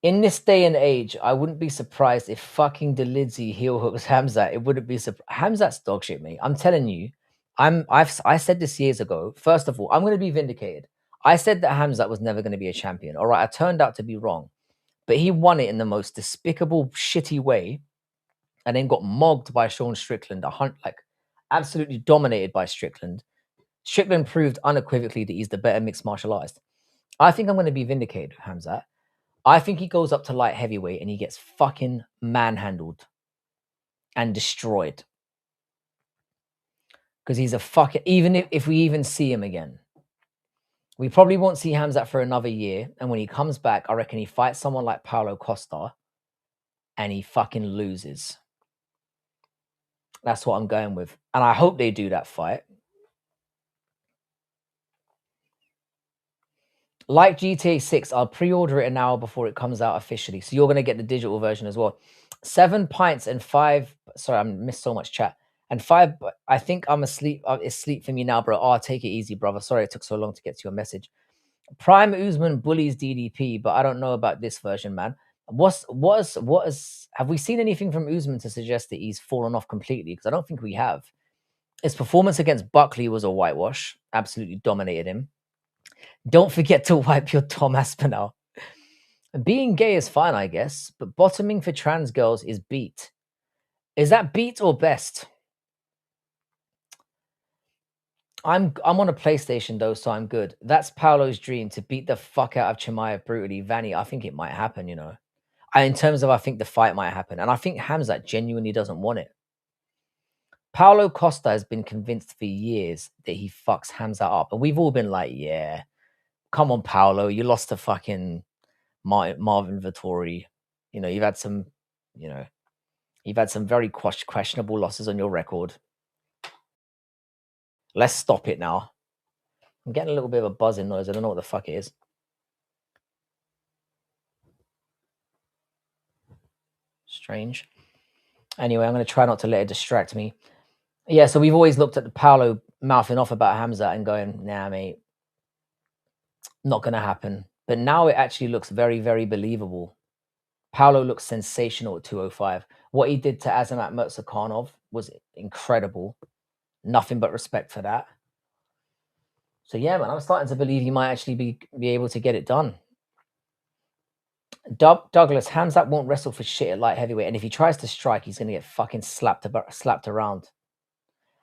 In this day and age, I wouldn't be surprised if fucking Delidzi heel hooks Hamzat. It wouldn't be Hamzat's dog shit, mate. I'm telling you. I said this years ago. First of all, I'm going to be vindicated. I said that Hamzat was never going to be a champion. All right, I turned out to be wrong. But he won it in the most despicable, shitty way, and then got mogged by Sean Strickland, absolutely dominated by Strickland. Strickland proved unequivocally that he's the better mixed martial artist. I think I'm going to be vindicated with Hamzat. I think he goes up to light heavyweight and he gets fucking manhandled and destroyed. Because he's a fucking... Even if we even see him again. We probably won't see Hamzat for another year. And when he comes back, I reckon he fights someone like Paulo Costa and he fucking loses. That's what I'm going with. And I hope they do that fight. Like GTA 6, I'll pre-order it an hour before it comes out officially. So you're going to get the digital version as well. 7 pints and 5... Sorry, I missed so much chat. And 5... I think I'm asleep. It's sleep for me now, bro. Oh, take it easy, brother. Sorry it took so long to get to your message. Prime Usman bullies DDP, but I don't know about this version, man. Have we seen anything from Usman to suggest that he's fallen off completely? Because I don't think we have. His performance against Buckley was a whitewash. Absolutely dominated him. Don't forget to wipe your Tom Aspinall. Being gay is fine, I guess, but bottoming for trans girls is beat. Is that beat or best? I'm on a PlayStation though, so I'm good. That's Paolo's dream, to beat the fuck out of Chimaev brutally. Vanny, I think it might happen, you know. In terms of, I think the fight might happen. And I think Hamzat genuinely doesn't want it. Paulo Costa has been convinced for years that he fucks Hamzat up. And we've all been like, yeah, come on, Paulo. You lost to fucking Marvin Vittori. You know, you've had some very questionable losses on your record. Let's stop it now. I'm getting a little bit of a buzzing noise. I don't know what the fuck it is. Strange. Anyway, I'm going to try not to let it distract me. Yeah, so we've always looked at the Paulo mouthing off about Hamzat and going, nah, mate, not going to happen. But now it actually looks very, very believable. Paulo looks sensational at 205. What he did to Azamat Murzakanov was incredible. Nothing but respect for that. So yeah, man, I'm starting to believe he might actually be able to get it done. Douglas, Hamzat won't wrestle for shit at light heavyweight, and if he tries to strike, he's going to get fucking slapped around.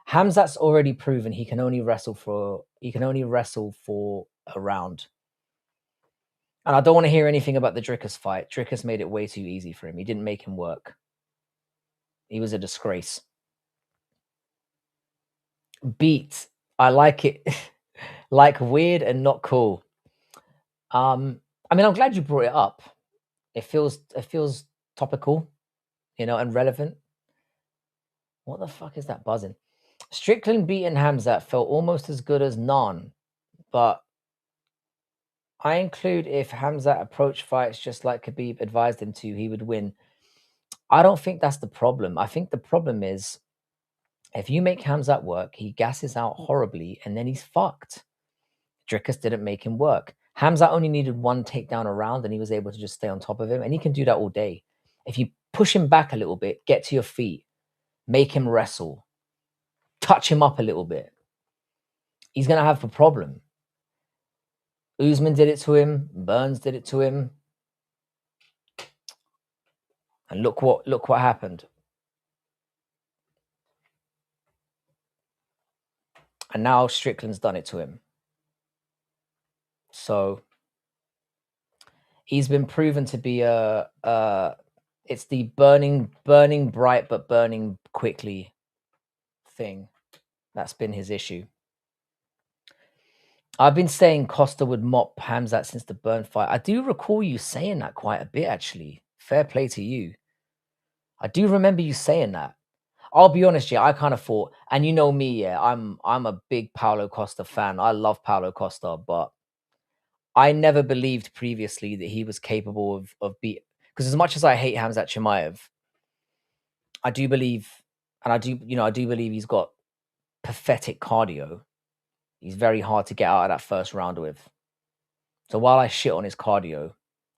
Hamzat's already proven he can only wrestle for a round. And I don't want to hear anything about the Dricus fight. Dricus made it way too easy for him. He didn't make him work. He was a disgrace. Beat. I like it. Like weird and not cool. I mean, I'm glad you brought it up. It feels topical, you know, and relevant. What the fuck is that buzzing? Strickland beating Hamzat felt almost as good as none, but I include if Hamzat approached fights just like Khabib advised him to, he would win. I don't think that's the problem. I think the problem is if you make Hamzat work, he gasses out horribly and then he's fucked. Dricus didn't make him work. Hamzat only needed one takedown a round and he was able to just stay on top of him, and he can do that all day. If you push him back a little bit, get to your feet, make him wrestle, touch him up a little bit, he's going to have a problem. Usman did it to him. Burns did it to him. And look what happened. And now Strickland's done it to him. So he's been proven to be it's the burning bright but burning quickly thing. That's been his issue. I've been saying Costa would mop Hamzat since the Burn fight. I do recall you saying that quite a bit, actually. Fair play to you. I do remember you saying that. I'll be honest, yeah, I kind of thought, and you know me, yeah, I'm a big Paulo Costa fan. I love Paulo Costa, but I never believed previously that he was capable of beat. Because as much as I hate Hamzat Chimaev, I do believe, and I do believe he's got pathetic cardio. He's very hard to get out of that first round with. So while I shit on his cardio,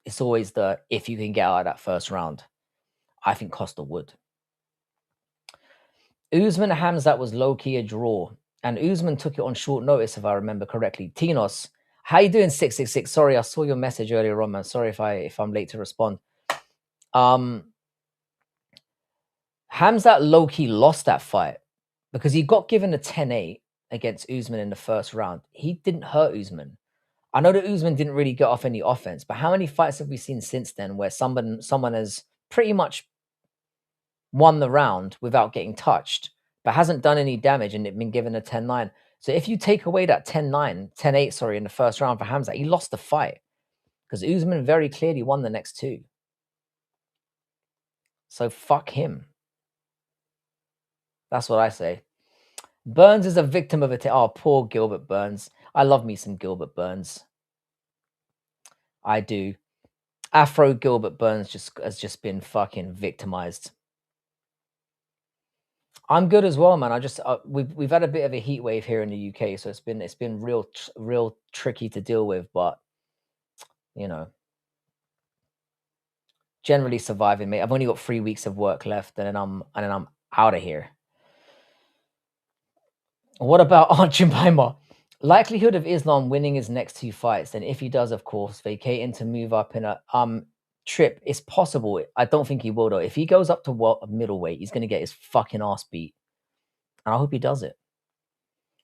it's always the if you can get out of that first round. I think Costa would. Usman Hamzat was low-key a draw, and Usman took it on short notice, if I remember correctly. Tinos, how you doing, 666? Sorry, I saw your message earlier on, man. Sorry if I'm late to respond. Hamzat low-key lost that fight because he got given a 10-8 against Usman in the first round. He didn't hurt Usman. I know that Usman didn't really get off any offense, but how many fights have we seen since then where someone has pretty much won the round without getting touched, but hasn't done any damage and been given a 10-9? So if you take away that 10-8, sorry, in the first round for Hamzat, he lost the fight because Usman very clearly won the next two. So fuck him. That's what I say. Burns is a victim of it. Oh, poor Gilbert Burns. I love me some Gilbert Burns. I do. Afro Gilbert Burns has just been fucking victimized. I'm good as well, man. I just we've had a bit of a heat wave here in the UK, so it's been real tricky to deal with. But you know, Generally surviving, mate. I've only got 3 weeks of work left, and then I'm out of here. What about Aunt Jemima? Likelihood of Islam winning his next 2 fights, and if he does, of course, vacating to move up in a trip. It's possible. I don't think he will though. If he goes up to middleweight, he's gonna get his fucking ass beat, and I hope he does it.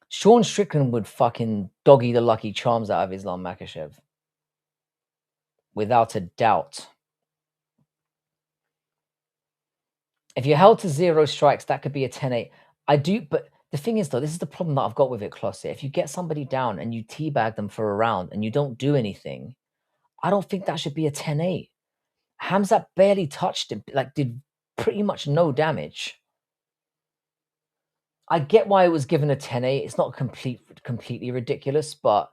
Sean Strickland would fucking doggy the Lucky Charms out of Islam Makhachev, without a doubt. If you're held to 0 strikes, that could be a 10-8. I do, but the thing is, though, this is the problem that I've got with it, Kloss. If you get somebody down and you teabag them for a round and you don't do anything, I don't think that should be a 10-8. Hamzat barely touched him, like did pretty much no damage. I get why it was given a 10-8. It's not completely ridiculous, but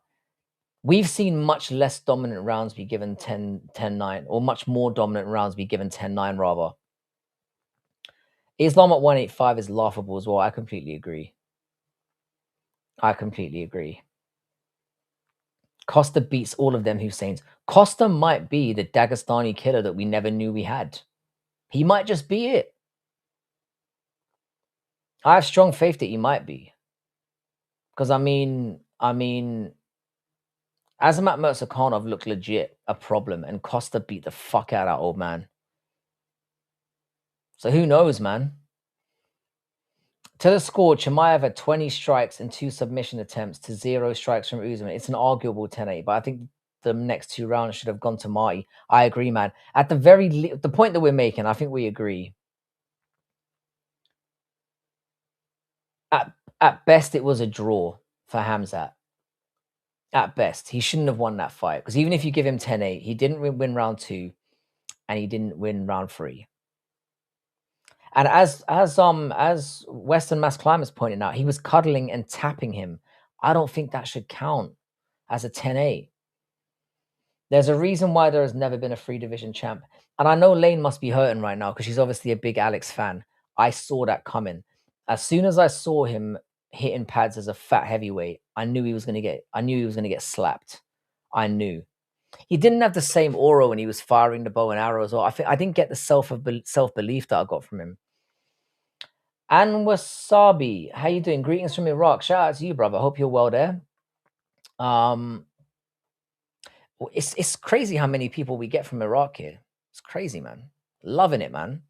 we've seen much less dominant rounds be given 10-9, or much more dominant rounds be given 10-9 rather. Islam at 185 is laughable as well. I completely agree. Costa beats all of them Husseins. Costa might be the Dagestani killer that we never knew we had. He might just be it. I have strong faith that he might be. Because I mean, Azamat Murzakanov looked legit a problem, and Costa beat the fuck out of that old man. So who knows, man? To the score, Chimaev had 20 strikes and 2 submission attempts to 0 strikes from Usman. It's an arguable 10-8, but I think the next 2 rounds should have gone to Marty. I agree, man. At the point that we're making, I think we agree. At best, it was a draw for Hamzat. At best, he shouldn't have won that fight, because even if you give him 10-8, he didn't win round 2, and he didn't win round 3. And as Western Mass Climbers pointed out, he was cuddling and tapping him. I don't think that should count as a 10-8. There's a reason why there has never been a 3 division champ. And I know Lane must be hurting right now because she's obviously a big Alex fan. I saw that coming. As soon as I saw him hitting pads as a fat heavyweight, I knew he was going to get slapped. I knew. He didn't have the same aura when he was firing the bow and arrow as well. I didn't get the self-belief that I got from him. And Wasabi, how you doing? Greetings from Iraq. Shout out to you, brother. Hope you're well there. It's crazy how many people we get from Iraq here. It's crazy, man. Loving it, man.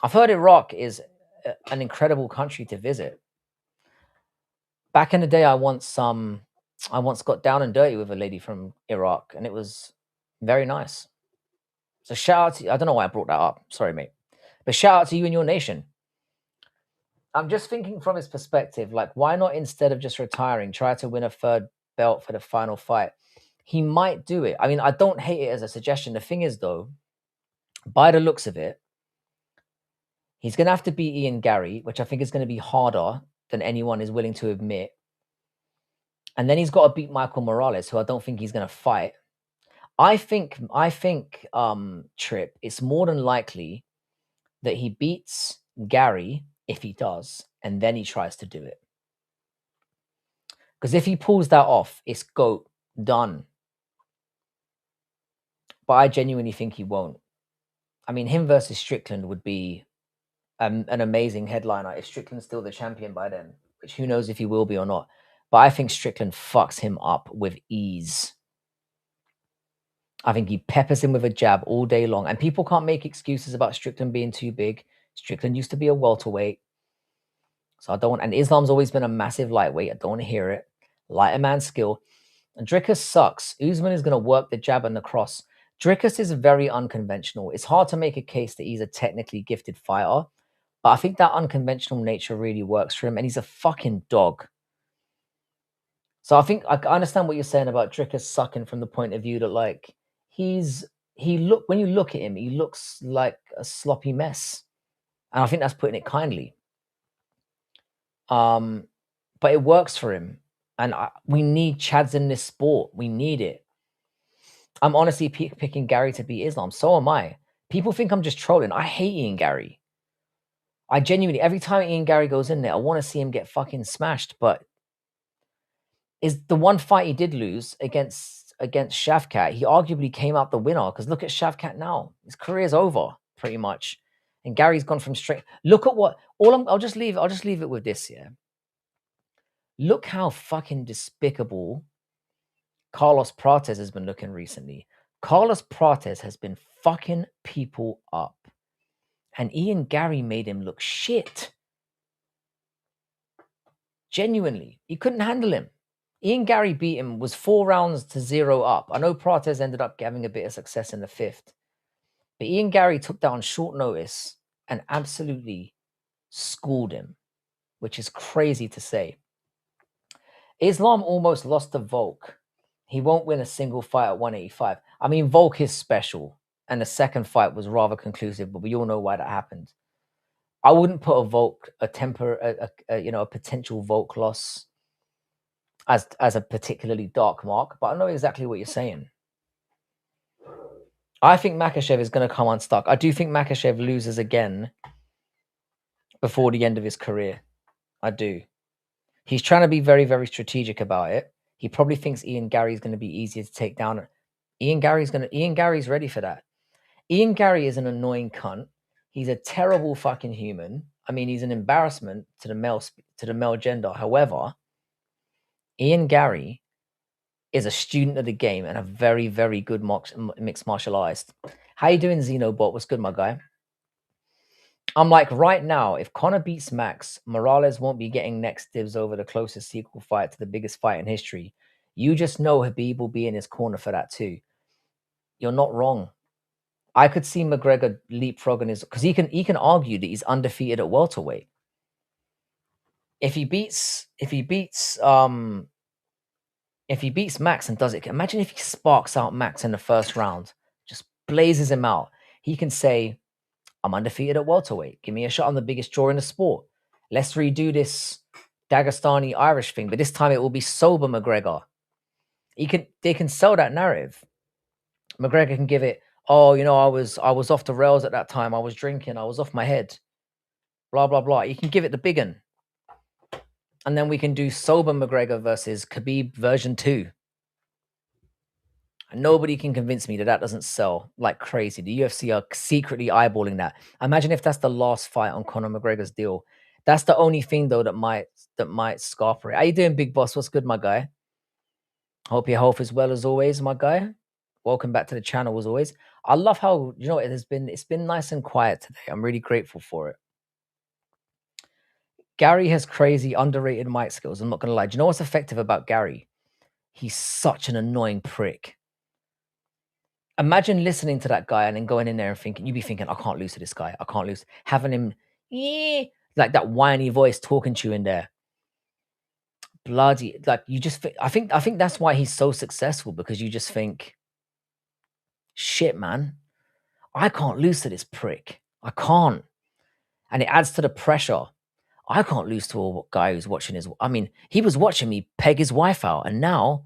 I've heard Iraq is an incredible country to visit. Back in the day, I once got down and dirty with a lady from Iraq, and it was very nice. So shout out to you. I don't know why I brought that up. Sorry, mate. But shout out to you and your nation. I'm just thinking from his perspective, like, why not, instead of just retiring, try to win a 3rd belt for the final fight? He might do it. I mean, I don't hate it as a suggestion. The thing is, though, by the looks of it, he's going to have to beat Ian Garry, which I think is going to be harder than anyone is willing to admit. And then he's got to beat Michael Morales, who I don't think he's going to fight. I think, Trip, it's more than likely that he beats Garry, if he does, and then he tries to do it. Because if he pulls that off, it's GOAT, done. But I genuinely think he won't. I mean, him versus Strickland would be an amazing headliner if Strickland's still the champion by then, which who knows if he will be or not. But I think Strickland fucks him up with ease. I think he peppers him with a jab all day long. And people can't make excuses about Strickland being too big. Strickland used to be a welterweight. So I don't want, and Islam's always been a massive lightweight. I don't want to hear it. Lighter man skill. And Dricus sucks. Usman is going to work the jab and the cross. Dricus is very unconventional. It's hard to make a case that he's a technically gifted fighter, but I think that unconventional nature really works for him, and he's a fucking dog. So I think I understand what you're saying about Dricus sucking from the point of view that, like, when you look at him, he looks like a sloppy mess. And I think that's putting it kindly. But it works for him. And we need Chads in this sport. We need it. I'm honestly picking Garry to beat Islam. So am I. People think I'm just trolling. I hate Ian Garry. I genuinely, every time Ian Garry goes in there, I want to see him get fucking smashed. But is the one fight he did lose against against Shavkat, he arguably came out the winner because look at Shavkat now. His career's over pretty much. And Gary's gone from straight. Look at what I'll just leave it with this, yeah. Look how fucking despicable Carlos Prates has been looking recently. Carlos Prates has been fucking people up. And Ian Garry made him look shit. Genuinely. He couldn't handle him. Ian Garry beat him, was 4-0 up. I know Prates ended up having a bit of success in the 5th. But Ian Garry took that on short notice and absolutely schooled him, which is crazy to say. Islam almost lost to Volk. He won't win a single fight at 185. I mean, Volk is special. And the second fight was rather conclusive, but we all know why that happened. I wouldn't put a potential Volk loss as a particularly dark mark, but I know exactly what you're saying. I think Makhachev is going to come unstuck. I do think Makhachev loses again before the end of his career. I do. He's trying to be very, very strategic about it. He probably thinks Ian Garry is going to be easier to take down. Ian Garry's ready for that. Ian Garry is an annoying cunt. He's a terrible fucking human. I mean, he's an embarrassment to the male gender. However, Ian Garry is a student of the game and a very, very good mixed martial artist. How you doing, Xenobot? What's good, my guy? I'm like, right now, if Conor beats Max, Morales won't be getting next dibs over the closest sequel fight to the biggest fight in history. You just know Khabib will be in his corner for that too. You're not wrong. I could see McGregor leapfrogging his, because he can argue that he's undefeated at welterweight. If he beats Max and does it, imagine if he sparks out Max in the first round, just blazes him out. He can say, I'm undefeated at welterweight. Give me a shot. I'm the biggest draw in the sport. Let's redo this Dagestani Irish thing, but this time it will be sober McGregor. They can sell that narrative. McGregor can give it, oh, I was off the rails at that time. I was drinking. I was off my head. Blah, blah, blah. You can give it the big one. And then we can do sober McGregor versus Khabib version 2. And nobody can convince me that doesn't sell like crazy. The UFC are secretly eyeballing that. Imagine if that's the last fight on Conor McGregor's deal. That's the only thing though that might scarper it. How you doing, Big Boss? What's good, my guy? Hope your health is well as always, my guy. Welcome back to the channel as always. I love how it's been nice and quiet today. I'm really grateful for it. Garry has crazy underrated mic skills. I'm not gonna lie. Do you know what's effective about Garry? He's such an annoying prick. Imagine listening to that guy and then going in there and thinking, you'd be thinking, I can't lose to this guy. I can't lose. Having him, like that whiny voice talking to you in there. Bloody, like you just, I think that's why he's so successful, because you just think, shit, man, I can't lose to this prick. I can't. And it adds to the pressure. I can't lose to a guy who's watching he was watching me peg his wife out, and now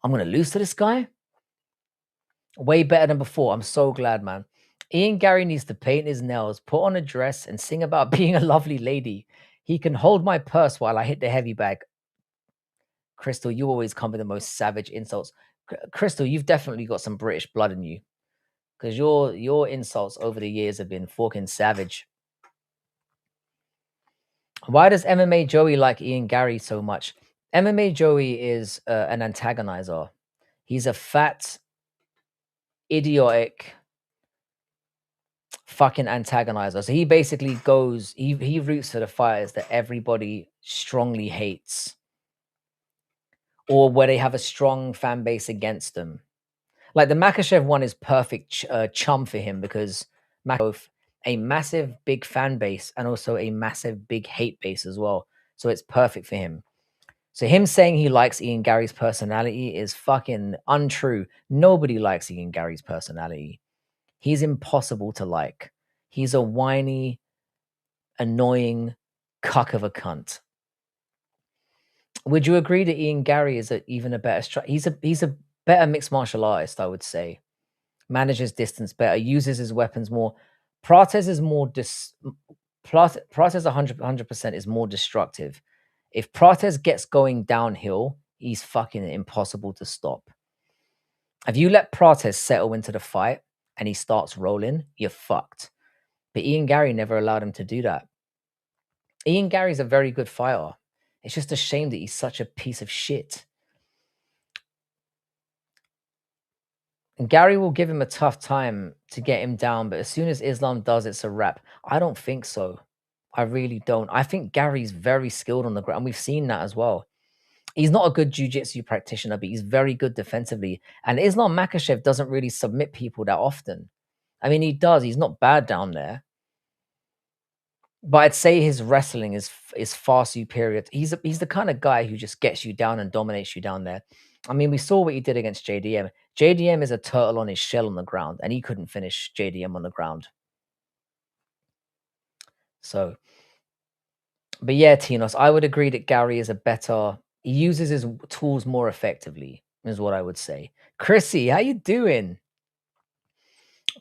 I'm going to lose to this guy? Way better than before. I'm so glad, man. Ian Garry needs to paint his nails, put on a dress, and sing about being a lovely lady. He can hold my purse while I hit the heavy bag. Crystal, you always come with the most savage insults. Crystal, you've definitely got some British blood in you, because your insults over the years have been fucking savage. Why does MMA Joey like Ian Garry so much? MMA Joey is an antagonizer. He's a fat, idiotic fucking antagonizer. So he basically goes, he roots for the fighters that everybody strongly hates, or where they have a strong fan base against them. Like the Makhachev one is perfect chum for him, because both a massive big fan base and also a massive big hate base as well. So it's perfect for him. So him saying he likes Ian Garry's personality is fucking untrue. Nobody likes Ian Garry's personality. He's impossible to like. He's a whiny, annoying cuck of a cunt. Would you agree that Ian Garry is even a better he's a better mixed martial artist, I would say. Manages distance better, uses his weapons more. Prates is more Prates 100% is more destructive. If Prates gets going downhill, he's fucking impossible to stop. If you let Prates settle into the fight and he starts rolling, you're fucked. But Ian Garry never allowed him to do that. Ian Garry's a very good fighter. It's just a shame that he's such a piece of shit. And Gary will give him a tough time to get him down, but as soon as Islam does, it's a wrap. I don't think so. I really don't. I think Gary's very skilled on the ground. We've seen that as well. He's not a good jiu-jitsu practitioner, but he's very good defensively. And Islam Makhachev doesn't really submit people that often. I mean, he does. He's not bad down there. But I'd say his wrestling is far superior. He's the kind of guy who just gets you down and dominates you down there. I mean, we saw what he did against JDM. JDM is a turtle on his shell on the ground, and he couldn't finish JDM on the ground. So, but yeah, Tinos, I would agree that Gary is he uses his tools more effectively, is what I would say. Chrissy, how you doing?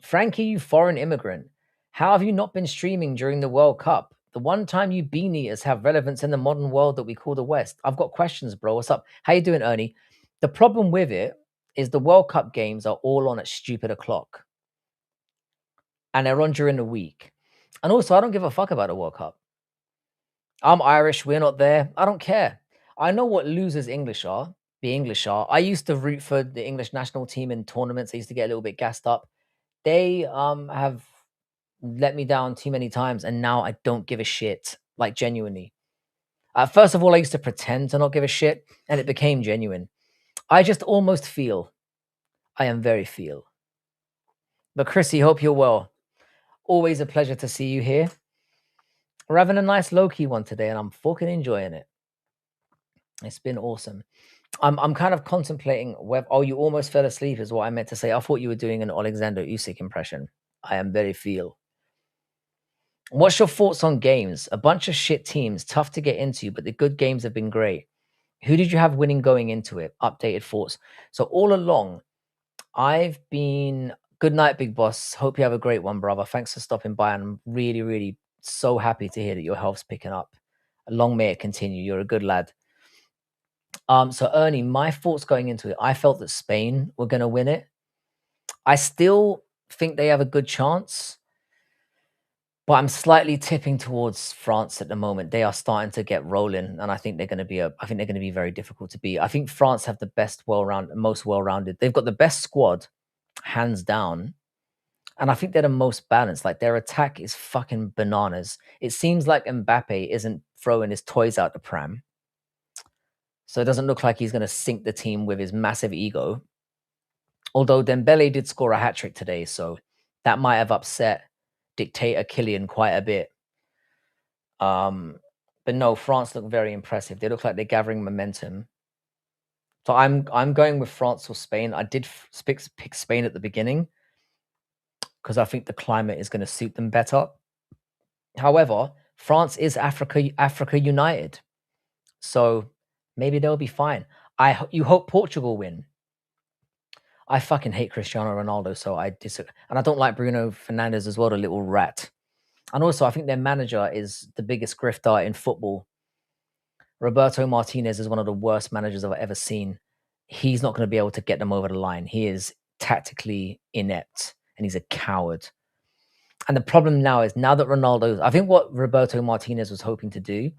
Frankie, you foreign immigrant. How have you not been streaming during the World Cup? The one time you bean eaters have relevance in the modern world that we call the West. I've got questions, bro. What's up? How you doing, Ernie? The problem with it is the World Cup games are all on at stupid o'clock. And they're on during the week. And also, I don't give a fuck about the World Cup. I'm Irish. We're not there. I don't care. I know what losers English are. The English are. I used to root for the English national team in tournaments. I used to get a little bit gassed up. They have let me down too many times, and now I don't give a shit. Like, genuinely. First of all, I used to pretend to not give a shit, and it became genuine. I just almost feel. I am very feel. But Chrissy, hope you're well. Always a pleasure to see you here. We're having a nice low-key one today, and I'm fucking enjoying it. It's been awesome. I'm kind of contemplating whether. Oh, you almost fell asleep, is what I meant to say. I thought you were doing an Alexander Usyk impression. I am very feel. What's your thoughts on games? A bunch of shit teams, tough to get into, but the good games have been great. Who did you have winning going into it? Updated thoughts. So all along, I've been. Good night, big boss. Hope you have a great one, brother. Thanks for stopping by. And I'm really, really so happy to hear that your health's picking up. Long may it continue. You're a good lad. So Ernie, my thoughts going into it, I felt that Spain were going to win it. I still think they have a good chance, but I'm slightly tipping towards France at the moment. They are starting to get rolling, and I think they're going to be very difficult to beat. I think France have the most well-rounded. They've got the best squad, hands down, and I think they're the most balanced. Like, their attack is fucking bananas. It seems like Mbappe isn't throwing his toys out the pram. So it doesn't look like he's going to sink the team with his massive ego. Although Dembele did score a hat-trick today, so that might have upset dictator Kylian quite a bit. But no, France look very impressive. They look like they're gathering momentum. So I'm going with France or Spain. I did pick Spain at the beginning because I think the climate is going to suit them better. However, France is Africa united. So maybe they'll be fine. You hope Portugal win. I fucking hate Cristiano Ronaldo, so I disagree. And I don't like Bruno Fernandes as well, the little rat. And also, I think their manager is the biggest grifter in football. Roberto Martinez is one of the worst managers I've ever seen. He's not going to be able to get them over the line. He is tactically inept, and he's a coward. And the problem now is, now that I think what Roberto Martinez was hoping to do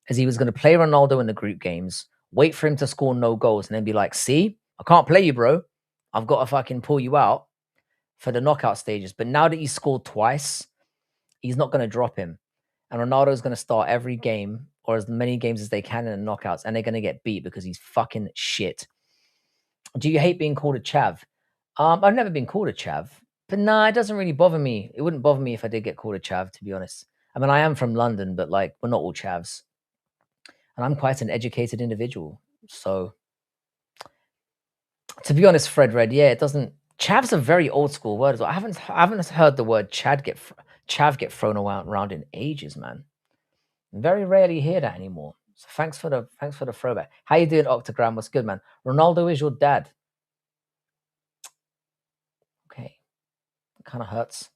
is he was going to play Ronaldo in the group games, wait for him to score no goals, and then be like, see, I can't play you, bro. I've got to fucking pull you out for the knockout stages. But now that he's scored twice, he's not going to drop him. And Ronaldo's going to start every game, or as many games as they can in the knockouts, and they're going to get beat because he's fucking shit. Do you hate being called a chav? I've never been called a chav, but nah, it doesn't really bother me. It wouldn't bother me if I did get called a chav, to be honest. I mean, I am from London, but like, we're not all chavs. And I'm quite an educated individual. So, to be honest, Fred Red, yeah, it doesn't. Chav's a very old school word as well. I haven't heard the word chav get thrown around in ages, man. Very rarely hear that anymore. So thanks for the throwback. How you doing, Octagram? What's good, man? Ronaldo is your dad. Okay, kind of hurts.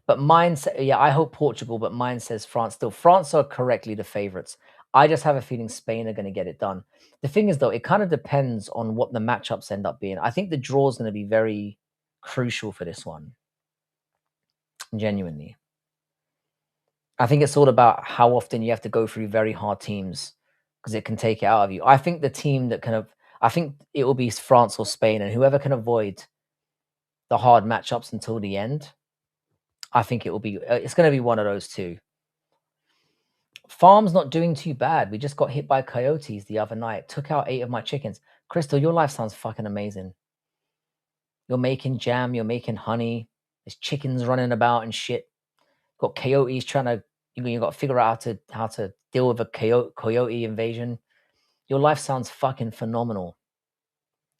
But mine, yeah, I hope Portugal, but mine says France still. France are correctly the favorites. I just have a feeling Spain are going to get it done. The thing is, though, it kind of depends on what the matchups end up being. I think the draw is going to be very crucial for this one. Genuinely, I think it's all about how often you have to go through very hard teams because it can take it out of you. I think the team that I think it will be France or Spain, and whoever can avoid the hard matchups until the end, I think it will be. It's going to be one of those two. Farm's not doing too bad. We just got hit by coyotes the other night. Took out 8 of my chickens. Crystal, your life sounds fucking amazing. You're making jam. You're making honey. There's chickens running about and shit. Got coyotes trying to. You got to figure out how to deal with a coyote invasion. Your life sounds fucking phenomenal,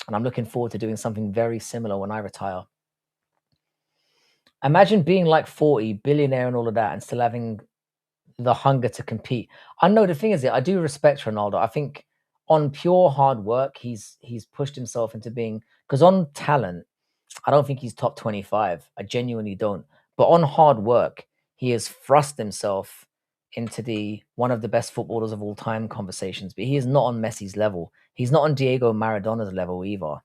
and I'm looking forward to doing something very similar when I retire. Imagine being like 40, billionaire and all of that, and still having the hunger to compete. I know the thing is that I do respect Ronaldo. I think on pure hard work, he's pushed himself into being, because on talent, I don't think he's top 25. I genuinely don't. But on hard work, he has thrust himself into the one of the best footballers of all time conversations. But he is not on Messi's level. He's not on Diego Maradona's level either.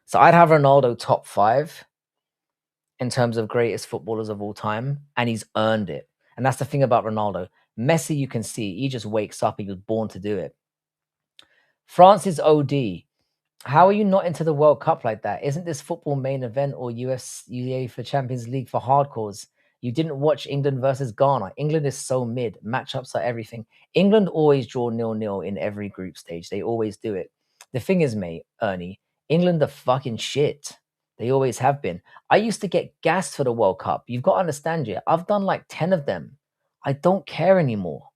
So I'd have Ronaldo top 5 in terms of greatest footballers of all time, and he's earned it. And that's the thing about Ronaldo. Messi, you can see, he just wakes up. He was born to do it. France's OD. How are you not into the World Cup like that? Isn't this football main event or UEFA Champions League for hardcores? You didn't watch England versus Ghana. England is so mid. Matchups are everything. England always draw 0-0 in every group stage. They always do it. The thing is, mate, Ernie, England are fucking shit. They always have been. I used to get gassed for the World Cup. You've got to understand, yeah. I've done like 10 of them. I don't care anymore.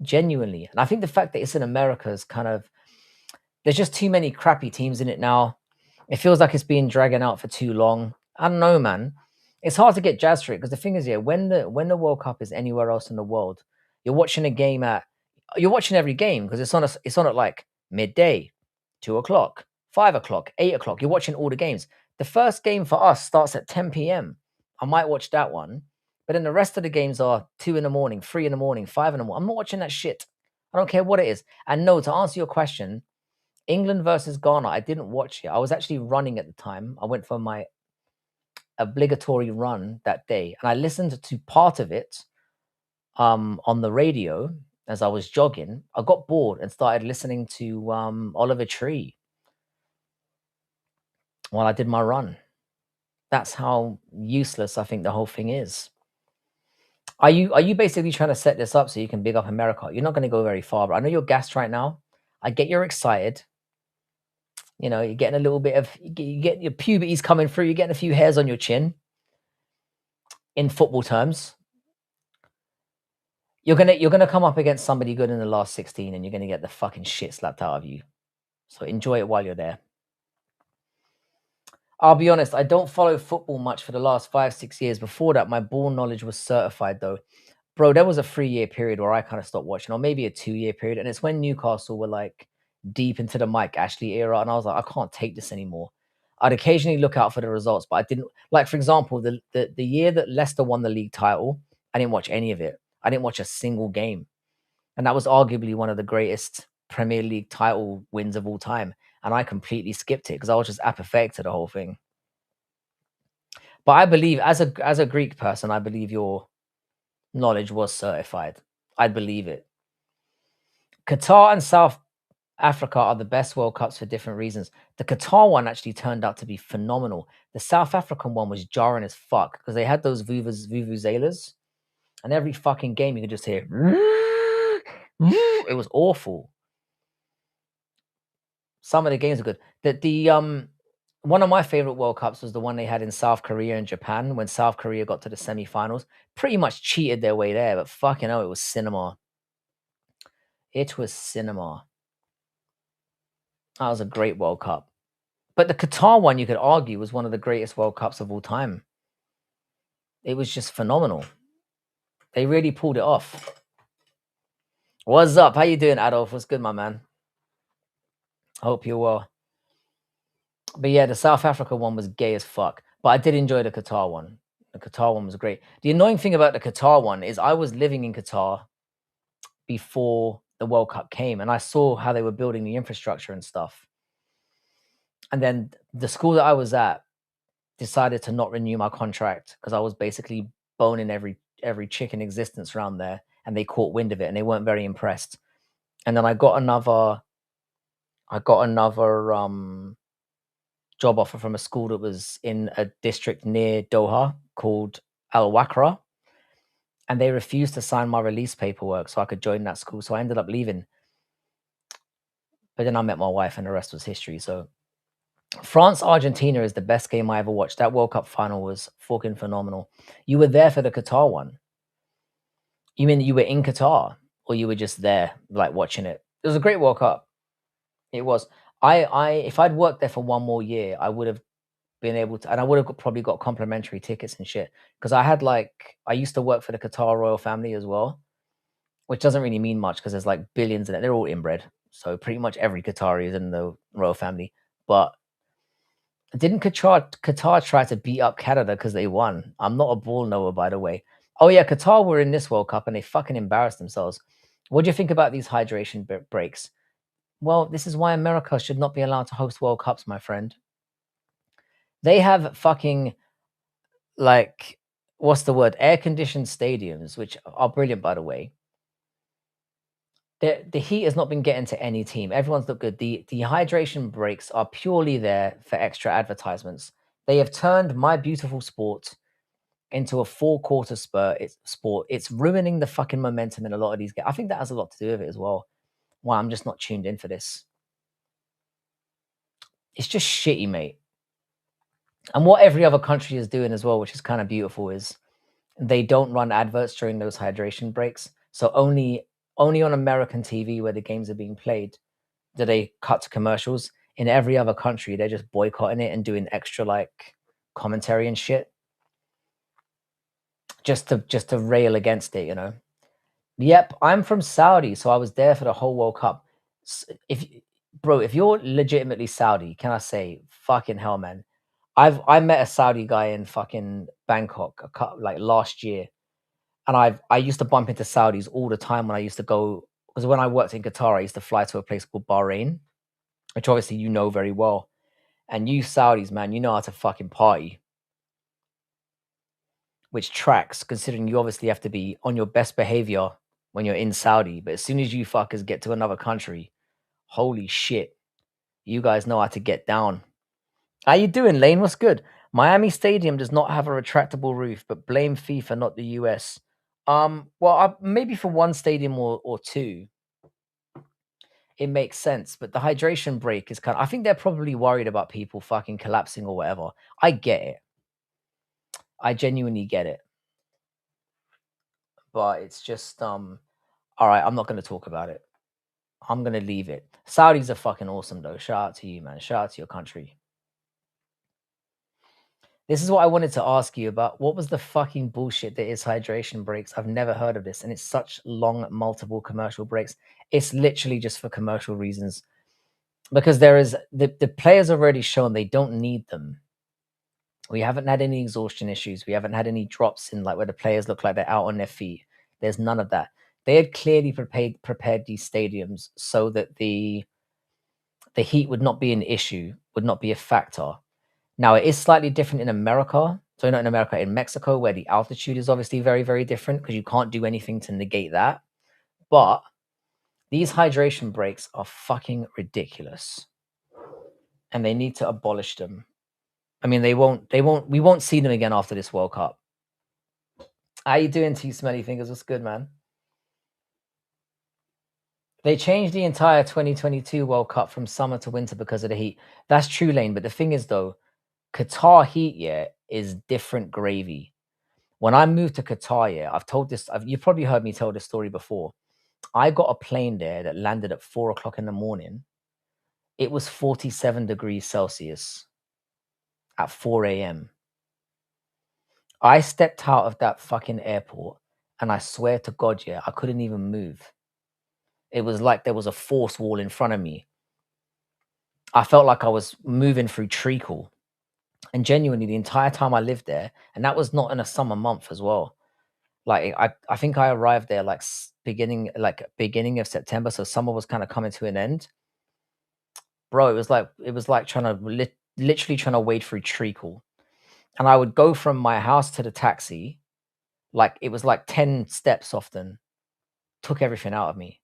Genuinely. And I think the fact that it's in America is kind of, there's just too many crappy teams in it now. It feels like it's been dragging out for too long. I don't know, man. It's hard to get jazzed for it because the thing is, yeah, when the World Cup is anywhere else in the world, you're watching every game because it's on at like midday, 2 o'clock, 5 o'clock, 8 o'clock. You're watching all the games. The first game for us starts at 10 p.m. I might watch that one, but then the rest of the games are 2 in the morning, 3 in the morning, 5 in the morning. I'm not watching that shit. I don't care what it is. And no, to answer your question, England versus Ghana, I didn't watch it. I was actually running at the time. I went for my obligatory run that day, and I listened to part of it on the radio as I was jogging. I got bored and started listening to Oliver Tree while I did my run. That's how useless I think the whole thing is. Are you basically trying to set this up so you can big up America? You're not going to go very far, but I know you're gassed right now. I get you're excited. You know, you're getting a little bit of, you get your puberty's coming through. You're getting a few hairs on your chin. In football terms, you're gonna come up against somebody good in the last 16, and you're gonna get the fucking shit slapped out of you. So enjoy it while you're there. I'll be honest, I don't follow football much for the last 5-6 years. Before that, my ball knowledge was certified though. Bro, there was a 3-year period where I kind of stopped watching, or maybe a 2-year period, and it's when Newcastle were like deep into the Mike Ashley era, and I was like, I can't take this anymore. I'd occasionally look out for the results, but I didn't. Like, for example, the year that Leicester won the league title, I didn't watch any of it. I didn't watch a single game, and that was arguably one of the greatest Premier League title wins of all time, and I completely skipped it because I was just apathetic to the whole thing. But I believe, as a Greek person, I believe your knowledge was certified. I believe it. Qatar and South Africa are the best World Cups for different reasons. The Qatar one actually turned out to be phenomenal. The South African one was jarring as fuck because they had those vuvuzelas, and every fucking game you could just hear. It was awful. Some of the games are good. The one of my favorite World Cups was the one they had in South Korea and Japan when South Korea got to the semifinals. Pretty much cheated their way there, but fucking hell, it was cinema. It was cinema. That was a great World Cup. But the Qatar one, you could argue, was one of the greatest World Cups of all time. It was just phenomenal. They really pulled it off. What's up? How you doing, Adolf? What's good, my man? I hope you're well. But yeah, the South Africa one was gay as fuck. But I did enjoy the Qatar one. The Qatar one was great. The annoying thing about the Qatar one is I was living in Qatar before the World Cup came, and I saw how they were building the infrastructure and stuff. And then the school that I was at decided to not renew my contract because I was basically boning every chick in existence around there, and they caught wind of it and they weren't very impressed. And then I got another job offer from a school that was in a district near Doha called Al Wakra, and they refused to sign my release paperwork so I could join that school. So I ended up leaving. But then I met my wife, and the rest was history. So France Argentina is the best game I ever watched. That World Cup final was fucking phenomenal. You were there for the Qatar one. You mean you were in Qatar, or you were just there, like watching it? It was a great World Cup. It was. If I'd worked there for one more year, I would have been able to, and I would have probably got complimentary tickets and shit. Because I used to work for the Qatar royal family as well, which doesn't really mean much because there's like billions in it. They're all inbred, so pretty much every Qatari is in the royal family. But didn't Qatar try to beat up Canada because they won? I'm not a ball knower, by the way. Oh yeah, Qatar were in this World Cup and they fucking embarrassed themselves. What do you think about these hydration breaks? Well, this is why America should not be allowed to host World Cups, my friend. They have fucking, like, what's the word? Air-conditioned stadiums, which are brilliant, by the way. The heat has not been getting to any team. Everyone's looked good. The hydration breaks are purely there for extra advertisements. They have turned my beautiful sport into a 4-quarter sport. It's ruining the fucking momentum in a lot of these games. I think that has a lot to do with it as well. Why I'm just not tuned in for this. It's just shitty, mate. And what every other country is doing as well, which is kind of beautiful, is they don't run adverts during those hydration breaks. So only on American TV where the games are being played do they cut to commercials. In every other country, they're just boycotting it and doing extra like commentary and shit. Just to rail against it, you know. Yep, I'm from Saudi, so I was there for the whole World Cup. If you're legitimately Saudi, can I say, fucking hell, man? I met a Saudi guy in fucking Bangkok like last year, and I used to bump into Saudis all the time when I used to go, because when I worked in Qatar, I used to fly to a place called Bahrain, which obviously you know very well. And you Saudis, man, you know how to fucking party, which tracks considering you obviously have to be on your best behavior when you're in Saudi. But as soon as you fuckers get to another country, holy shit, you guys know how to get down. How you doing, Lane? What's good? Miami Stadium does not have a retractable roof, but blame FIFA, not the US. Well, maybe for one stadium or two, it makes sense. But the hydration break is I think they're probably worried about people fucking collapsing or whatever. I get it. I genuinely get it. But it's just all right, I'm not gonna talk about it. I'm gonna leave it. Saudis are fucking awesome though. Shout out to you, man. Shout out to your country. This is what I wanted to ask you about. What was the fucking bullshit that is hydration breaks? I've never heard of this, and it's such long, multiple commercial breaks. It's literally just for commercial reasons, because there is the players already shown they don't need them. We haven't had any exhaustion issues. We haven't had any drops in like where the players look like they're out on their feet. There's none of that. They had clearly prepared these stadiums so that the heat would not be an issue, would not be a factor. Now, it is slightly different in America. So not in America, in Mexico, where the altitude is obviously very, very different because you can't do anything to negate that. But these hydration breaks are fucking ridiculous. And they need to abolish them. I mean, we won't see them again after this World Cup. How you doing, T Smelly Fingers? What's good, man? They changed the entire 2022 World Cup from summer to winter because of the heat. That's true, Lane. But the thing is, though, Qatar heat, yeah, is different gravy. When I moved to Qatar, yeah, you've probably heard me tell this story before. I got a plane there that landed at 4 o'clock in the morning. It was 47 degrees Celsius at 4 a.m. I stepped out of that fucking airport, and I swear to God, yeah, I couldn't even move. It was like there was a force wall in front of me. I felt like I was moving through treacle. And genuinely, the entire time I lived there, and that was not in a summer month as well. Like I think I arrived there like beginning of September, so summer was kind of coming to an end. Bro, it was like trying to literally trying to wade through treacle. And I would go from my house to the taxi, like it was like 10 steps often. Took everything out of me.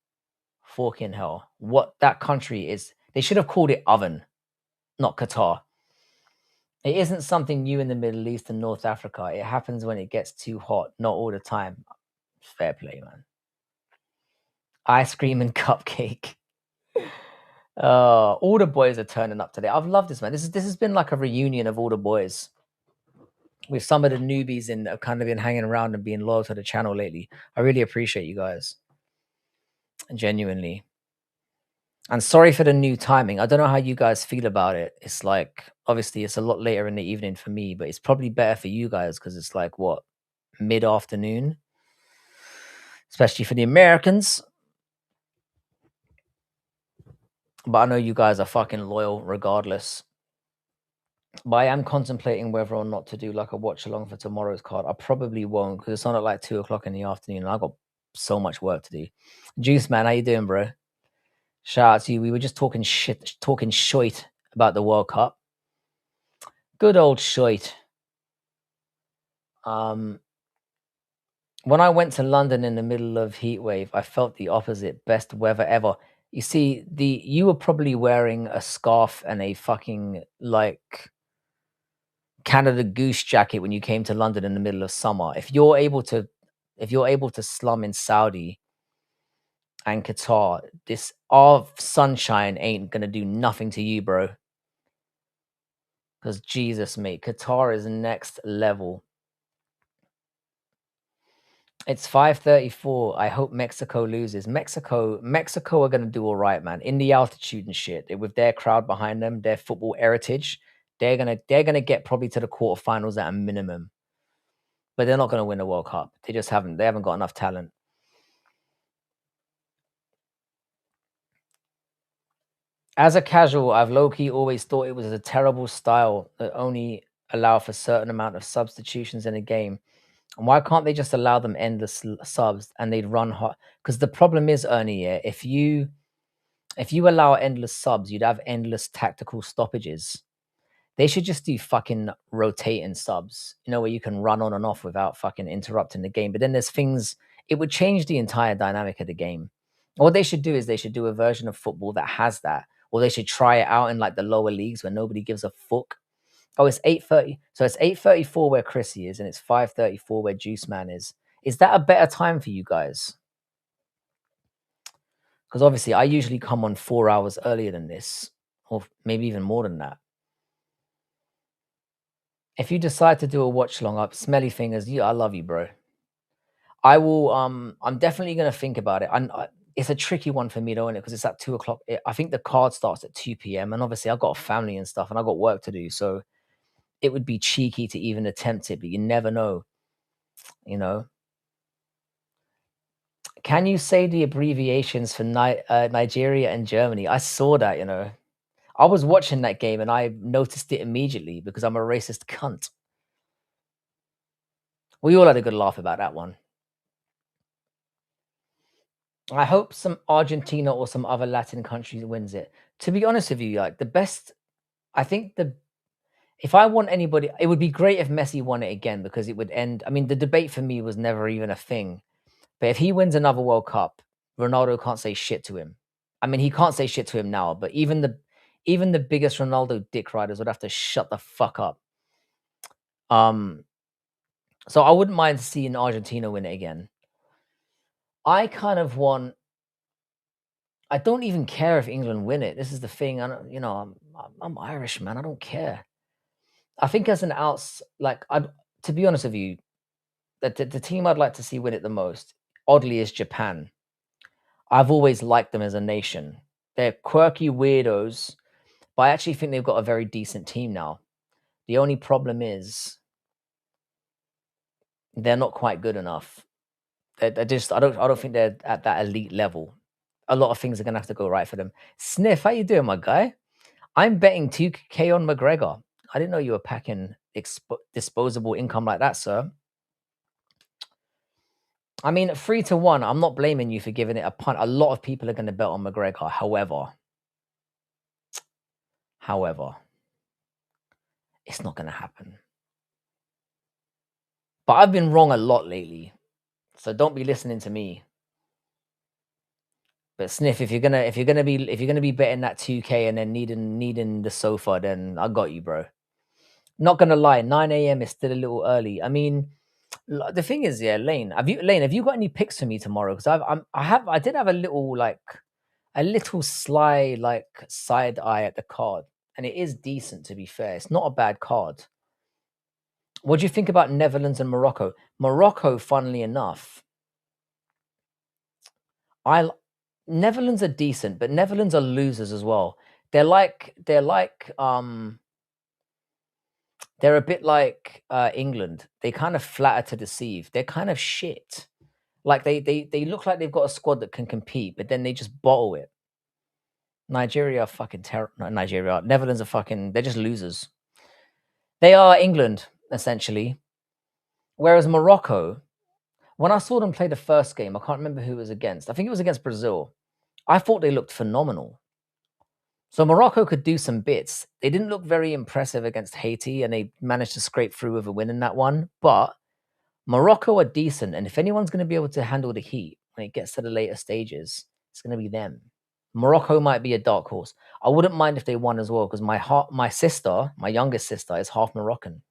Forking hell. What that country is, they should have called it oven, not Qatar. It isn't something new in the Middle East and North Africa. It happens when it gets too hot, not all the time. Fair play, man. Ice cream and cupcake. All the boys are turning up today. I've loved this, man. This has been like a reunion of all the boys with some of the newbies in that have kind of been hanging around and being loyal to the channel lately. I really appreciate you guys. Genuinely. And sorry for the new timing. I don't know how you guys feel about it. It's like obviously it's a lot later in the evening for me, but it's probably better for you guys because it's like what, mid-afternoon, especially for the Americans. But I know you guys are fucking loyal regardless. But I am contemplating whether or not to do like a watch along for tomorrow's card. I probably won't because it's on at like 2 o'clock in the afternoon and I've got so much work to do. Juice man, how you doing, bro? Shout out to you. We were just talking shit about the World Cup. Good old shite. When I went to London in the middle of heat wave, I felt the opposite. Best weather ever. You see, you were probably wearing a scarf and a fucking like Canada Goose jacket when you came to London in the middle of summer. If you're able to slum in Saudi and Qatar, our sunshine ain't gonna do nothing to you, bro. Because Jesus, mate, Qatar is next level. It's 5:34. I hope Mexico loses. Mexico are gonna do all right, man. In the altitude and shit, with their crowd behind them, their football heritage, they're gonna get probably to the quarterfinals at a minimum. But they're not gonna win the World Cup. They haven't got enough talent. As a casual, I've low-key always thought it was a terrible style that only allow for certain amount of substitutions in a game. And why can't they just allow them endless subs and they'd run hot? Because the problem is, Ernie, yeah, if you allow endless subs, you'd have endless tactical stoppages. They should just do fucking rotating subs, where you can run on and off without fucking interrupting the game. But then there's things, it would change the entire dynamic of the game. What they should do is they should do a version of football that has that, or they should try it out in like the lower leagues where nobody gives a fuck. Oh, it's 8:30. So it's 8:34 where Chrissy is, and it's 5:34 where Juice Man is. Is that a better time for you guys? Because obviously I usually come on 4 hours earlier than this, or maybe even more than that. If you decide to do a watch long up, smelly fingers, I love you, bro. I will. I'm definitely gonna think about it. It's a tricky one for me, though, because it's at 2 o'clock. I think the card starts at 2 p.m. and obviously I've got a family and stuff, and I've got work to do. So it would be cheeky to even attempt it, but you never know. Can you say the abbreviations for Nigeria and Germany? I saw that. I was watching that game and I noticed it immediately because I'm a racist cunt. We all had a good laugh about that one. I hope some Argentina or some other Latin country wins it. To be honest with you, like the best, I think if I want anybody, it would be great if Messi won it again because it would end. I mean, the debate for me was never even a thing. But if he wins another World Cup, Ronaldo can't say shit to him. I mean, he can't say shit to him now, but even the biggest Ronaldo dick riders would have to shut the fuck up. So I wouldn't mind seeing Argentina win it again. I kind of want. I don't even care if England win it. This is the thing. I'm Irish, man. I don't care. I think as an to be honest with you, the team I'd like to see win it the most, oddly, is Japan. I've always liked them as a nation. They're quirky weirdos, but I actually think they've got a very decent team now. The only problem is they're not quite good enough. They're just I don't think they're at that elite level. A lot of things are gonna have to go right for them. Sniff, how you doing, my guy? I'm betting 2K on McGregor. I didn't know you were packing disposable income like that, sir. I mean, 3-1. I'm not blaming you for giving it a punt. A lot of people are going to bet on McGregor. However, it's not going to happen. But I've been wrong a lot lately, so don't be listening to me. But Sniff, if you're gonna be betting that 2K and then needing the sofa, then I got you, bro. Not gonna lie, 9 a.m. is still a little early. I mean, the thing is, yeah, Lane, have you got any picks for me tomorrow? Because I did have a little sly like side eye at the card, and it is decent to be fair. It's not a bad card. What do you think about Netherlands and Morocco? Morocco, funnily enough, Netherlands are decent, but Netherlands are losers as well. They're a bit like England. They kind of flatter to deceive. They're kind of shit. Like they look like they've got a squad that can compete, but then they just bottle it. Nigeria are fucking terrible. Not Nigeria. Netherlands are fucking. They're just losers. They are England essentially. Whereas Morocco, when I saw them play the first game, I can't remember who it was against. I think it was against Brazil. I thought they looked phenomenal. So Morocco could do some bits. They didn't look very impressive against Haiti, and they managed to scrape through with a win in that one. But Morocco are decent, and if anyone's going to be able to handle the heat when it gets to the later stages, it's going to be them. Morocco might be a dark horse. I wouldn't mind if they won as well, because my youngest sister, is half Moroccan.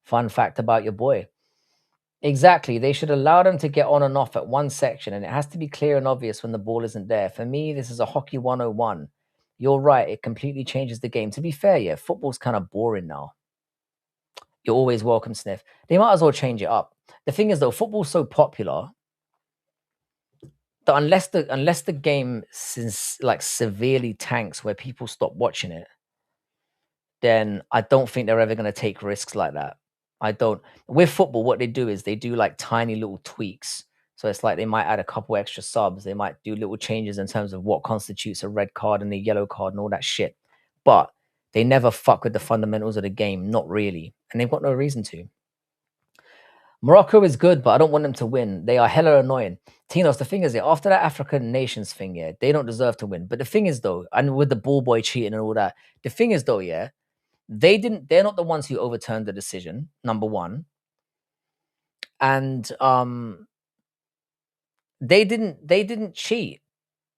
Fun fact about your boy. Exactly. They should allow them to get on and off at one section, and it has to be clear and obvious when the ball isn't there. For me, this is a hockey 101. You're right. It completely changes the game. To be fair, yeah, football's kind of boring now. You're always welcome, Sniff. They might as well change it up. The thing is, though, football's so popular that unless the game severely tanks where people stop watching it, then I don't think they're ever going to take risks like that. I don't. With football, what they do is they do like tiny little tweaks. So it's like they might add a couple extra subs. They might do little changes in terms of what constitutes a red card and a yellow card and all that shit. But they never fuck with the fundamentals of the game. Not really. And they've got no reason to. Morocco is good, but I don't want them to win. They are hella annoying. Tinos, the thing is, yeah, after that African nations thing, yeah, they don't deserve to win. But the thing is, though, and with the ball boy cheating and all that, the thing is, though, yeah, they're not the ones who overturned the decision, number one. And they didn't cheat.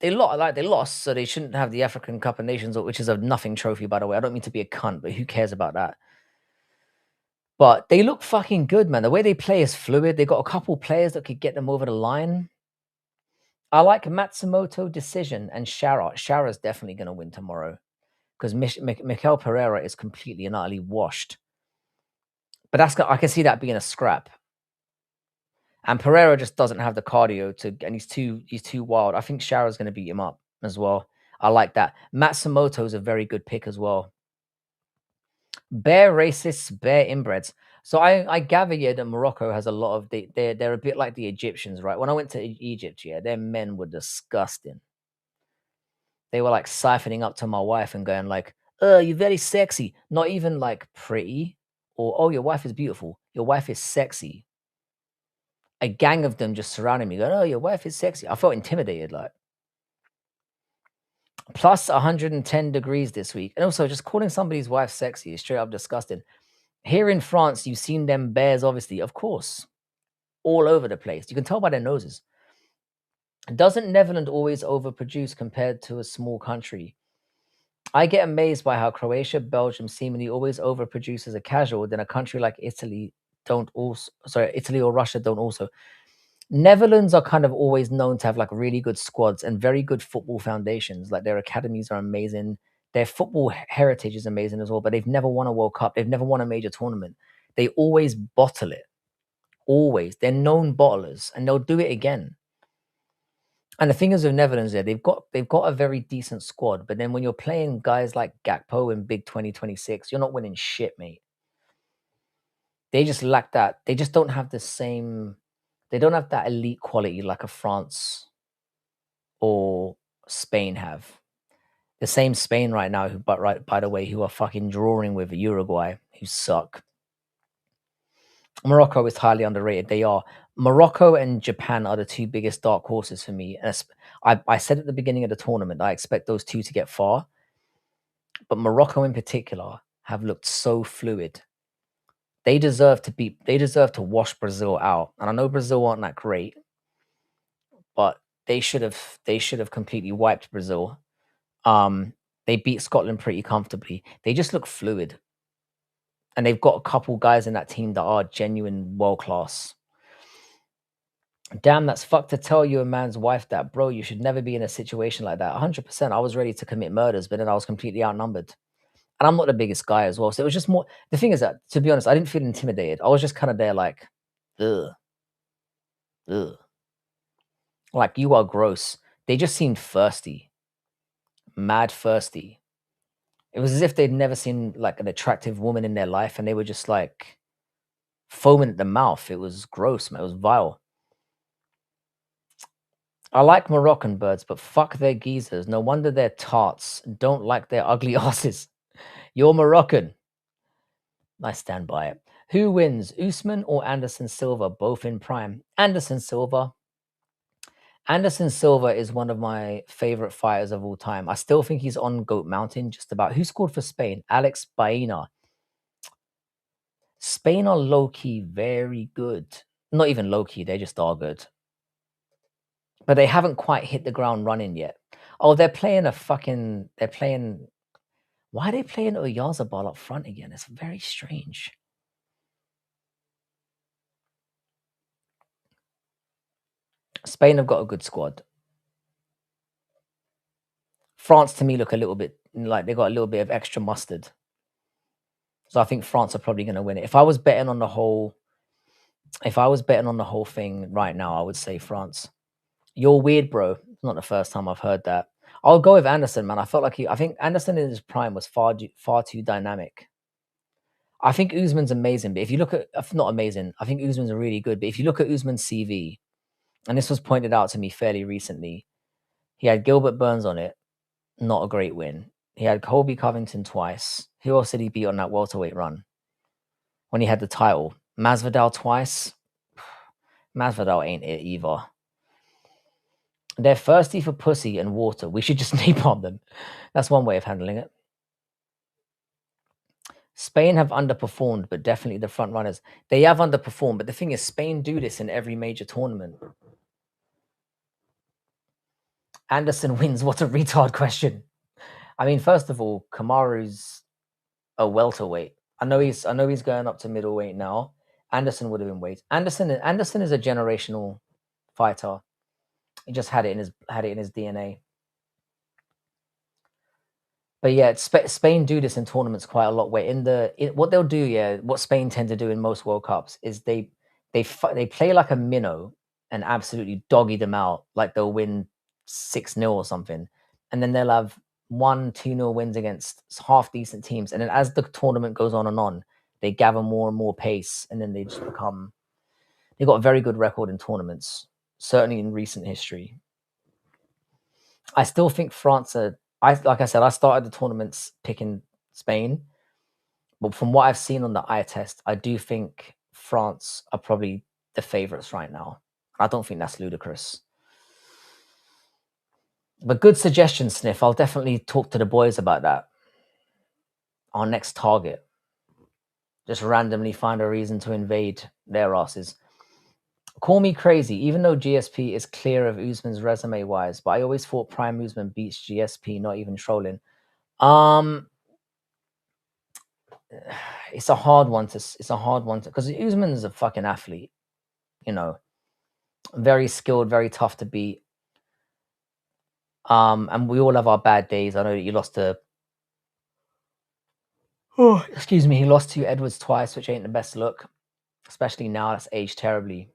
They lost, so they shouldn't have the African Cup of Nations, which is a nothing trophy, by the way. I don't mean to be a cunt, but who cares about that? But they look fucking good, man. The way they play is fluid. They got a couple players that could get them over the line. I like Matsumoto decision and Shara. Shara's definitely going to win tomorrow because Mikel Pereira is completely and utterly washed. But I can see that being a scrap. And Pereira just doesn't have the cardio and he's too wild. I think Shara's going to beat him up as well. I like that. Matsumoto is a very good pick as well. Bare racists, bare inbreds. So I gather, yeah, that Morocco has a lot of they're a bit like the Egyptians, right? When I went to Egypt, yeah, their men were disgusting. They were like siphoning up to my wife and going like, "Oh, you're very sexy." Not even like pretty or "Oh, your wife is beautiful." Your wife is sexy. A gang of them just surrounding me, going, "Oh, your wife is sexy." I felt intimidated, like. Plus 110 degrees this week, and also just calling somebody's wife sexy is straight up disgusting. Here in France, you've seen them bears, obviously, of course, all over the place. You can tell by their noses. Doesn't Netherlands always overproduce compared to a small country? I get amazed by how Croatia, Belgium seemingly always overproduce as a casual, then a country like Italy Italy or Russia don't also. Netherlands are kind of always known to have like really good squads and very good football foundations. Like their academies are amazing. Their football heritage is amazing as well, but they've never won a World Cup. They've never won a major tournament. They always bottle it. Always. They're known bottlers and they'll do it again. And the thing is with Netherlands, there they've got a very decent squad, but then when you're playing guys like Gakpo in Big 2026, you're not winning shit, mate. They just lack that. They just don't have the same. They don't have that elite quality like a France or Spain have. The same Spain right now, by the way, who are fucking drawing with Uruguay, who suck. Morocco is highly underrated. They are. Morocco and Japan are the two biggest dark horses for me. And I said at the beginning of the tournament, I expect those two to get far. But Morocco in particular have looked so fluid. They deserve to wash Brazil out. And I know Brazil aren't that great, but they should have completely wiped Brazil. They beat Scotland pretty comfortably. They just look fluid. And they've got a couple guys in that team that are genuine world class. Damn, that's fucked to tell you a man's wife that, bro. You should never be in a situation like that. 100%. I was ready to commit murders, but then I was completely outnumbered. And I'm not the biggest guy as well. So it was just more. The thing is that, to be honest, I didn't feel intimidated. I was just kind of there like, ugh, ugh. Like, you are gross. They just seemed thirsty, mad thirsty. It was as if they'd never seen like an attractive woman in their life, and they were just like foaming at the mouth. It was gross, man. It was vile. I like Moroccan birds, but fuck their geezers. No wonder they're tarts. Don't like their ugly asses. You're Moroccan. I stand by it. Who wins, Usman or Anderson Silva, both in prime? Anderson Silva. Anderson Silva is one of my favorite fighters of all time. I still think he's on GOAT Mountain, just about. Who scored for Spain? Alex Baena. Spain are low-key very good. Not even low-key, they just are good. But they haven't quite hit the ground running yet. Oh, they're playing. Why are they playing Oyarzabal up front again? It's very strange. Spain have got a good squad. France, to me, look a little bit like they got a little bit of extra mustard. So I think France are probably going to win it. If I was betting on the whole thing right now, I would say France. You're weird, bro. It's not the first time I've heard that. I'll go with Anderson, man. I think Anderson in his prime was far too dynamic. I think Usman's amazing, but if you look at, not amazing, I think Usman's really good. But if you look at Usman's CV, and this was pointed out to me fairly recently, he had Gilbert Burns on it, not a great win. He had Colby Covington twice. Who else did he beat on that welterweight run when he had the title? Masvidal twice. Masvidal ain't it either. They're thirsty for pussy and water. We should just napalm them. That's one way of handling it. Spain have underperformed, but definitely the front runners. They have underperformed, but the thing is, Spain do this in every major tournament. Anderson wins. What a retard question. I mean, first of all, Kamaru's a welterweight. I know he's going up to middleweight now. Anderson would have been weight. Anderson is a generational fighter. He just had it in his DNA. But yeah, Spain do this in tournaments quite a lot. Where what they'll do, what Spain tend to do in most World Cups is they play like a minnow and absolutely doggy them out. Like they'll win 6-0 or something, and then they'll have 1-2-0 wins against half decent teams. And then as the tournament goes on, they gather more and more pace, and then they just become. They've got a very good record in tournaments, certainly in recent history. I still think France are. Like I said, I started the tournaments picking Spain, but from what I've seen on the eye test, I do think France are probably the favorites right now. I don't think that's ludicrous. But good suggestion, Sniff. I'll definitely talk to the boys about that. Our next target. Just randomly find a reason to invade their asses. Call me crazy, even though GSP is clear of Usman's resume-wise, but I always thought Prime Usman beats GSP, not even trolling. It's a hard one to because Usman is a fucking athlete, very skilled, very tough to beat. And we all have our bad days. I know that you lost to he lost to Edwards twice, which ain't the best look, especially now. That's aged terribly.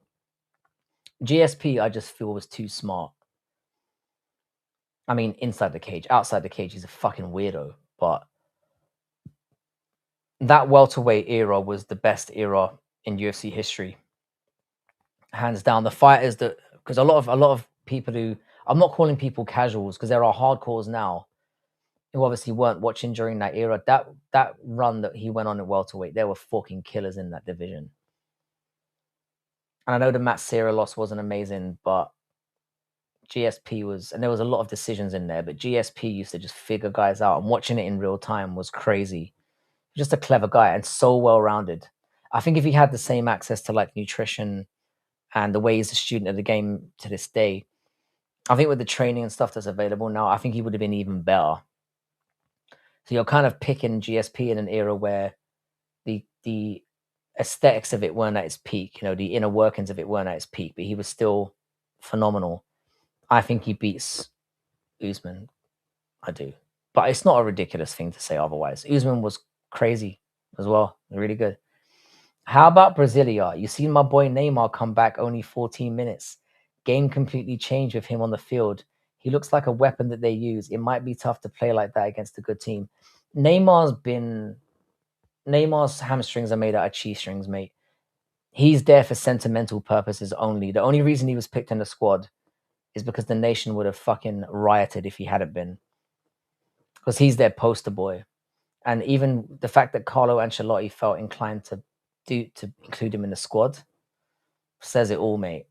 GSP, I just feel was too smart. I mean, inside the cage, outside the cage, he's a fucking weirdo, but that welterweight era was the best era in UFC history, hands down. The fighters because a lot of people who, I'm not calling people casuals because there are hardcores now who obviously weren't watching during that era. That run that he went on at welterweight, there were fucking killers in that division. And I know the Matt Serra loss wasn't amazing, but GSP was, and there was a lot of decisions in there, but GSP used to just figure guys out, and watching it in real time was crazy. Just a clever guy and so well-rounded. I think if he had the same access to like nutrition and the way he's a student of the game to this day, I think with the training and stuff that's available now, I think he would have been even better. So you're kind of picking GSP in an era where the aesthetics of it weren't at its peak, the inner workings of it weren't at its peak, but he was still phenomenal. I think he beats Usman. I do. But it's not a ridiculous thing to say otherwise. Usman was crazy as well. Really good. How about Brasilia? You seen my boy Neymar come back only 14 minutes. Game completely changed with him on the field. He looks like a weapon that they use. It might be tough to play like that against a good team. Neymar's hamstrings are made out of cheese strings, mate. He's there for sentimental purposes only. The only reason he was picked in the squad is because the nation would have fucking rioted if he hadn't been. Because he's their poster boy. And even the fact that Carlo Ancelotti felt inclined to include him in the squad says it all, mate.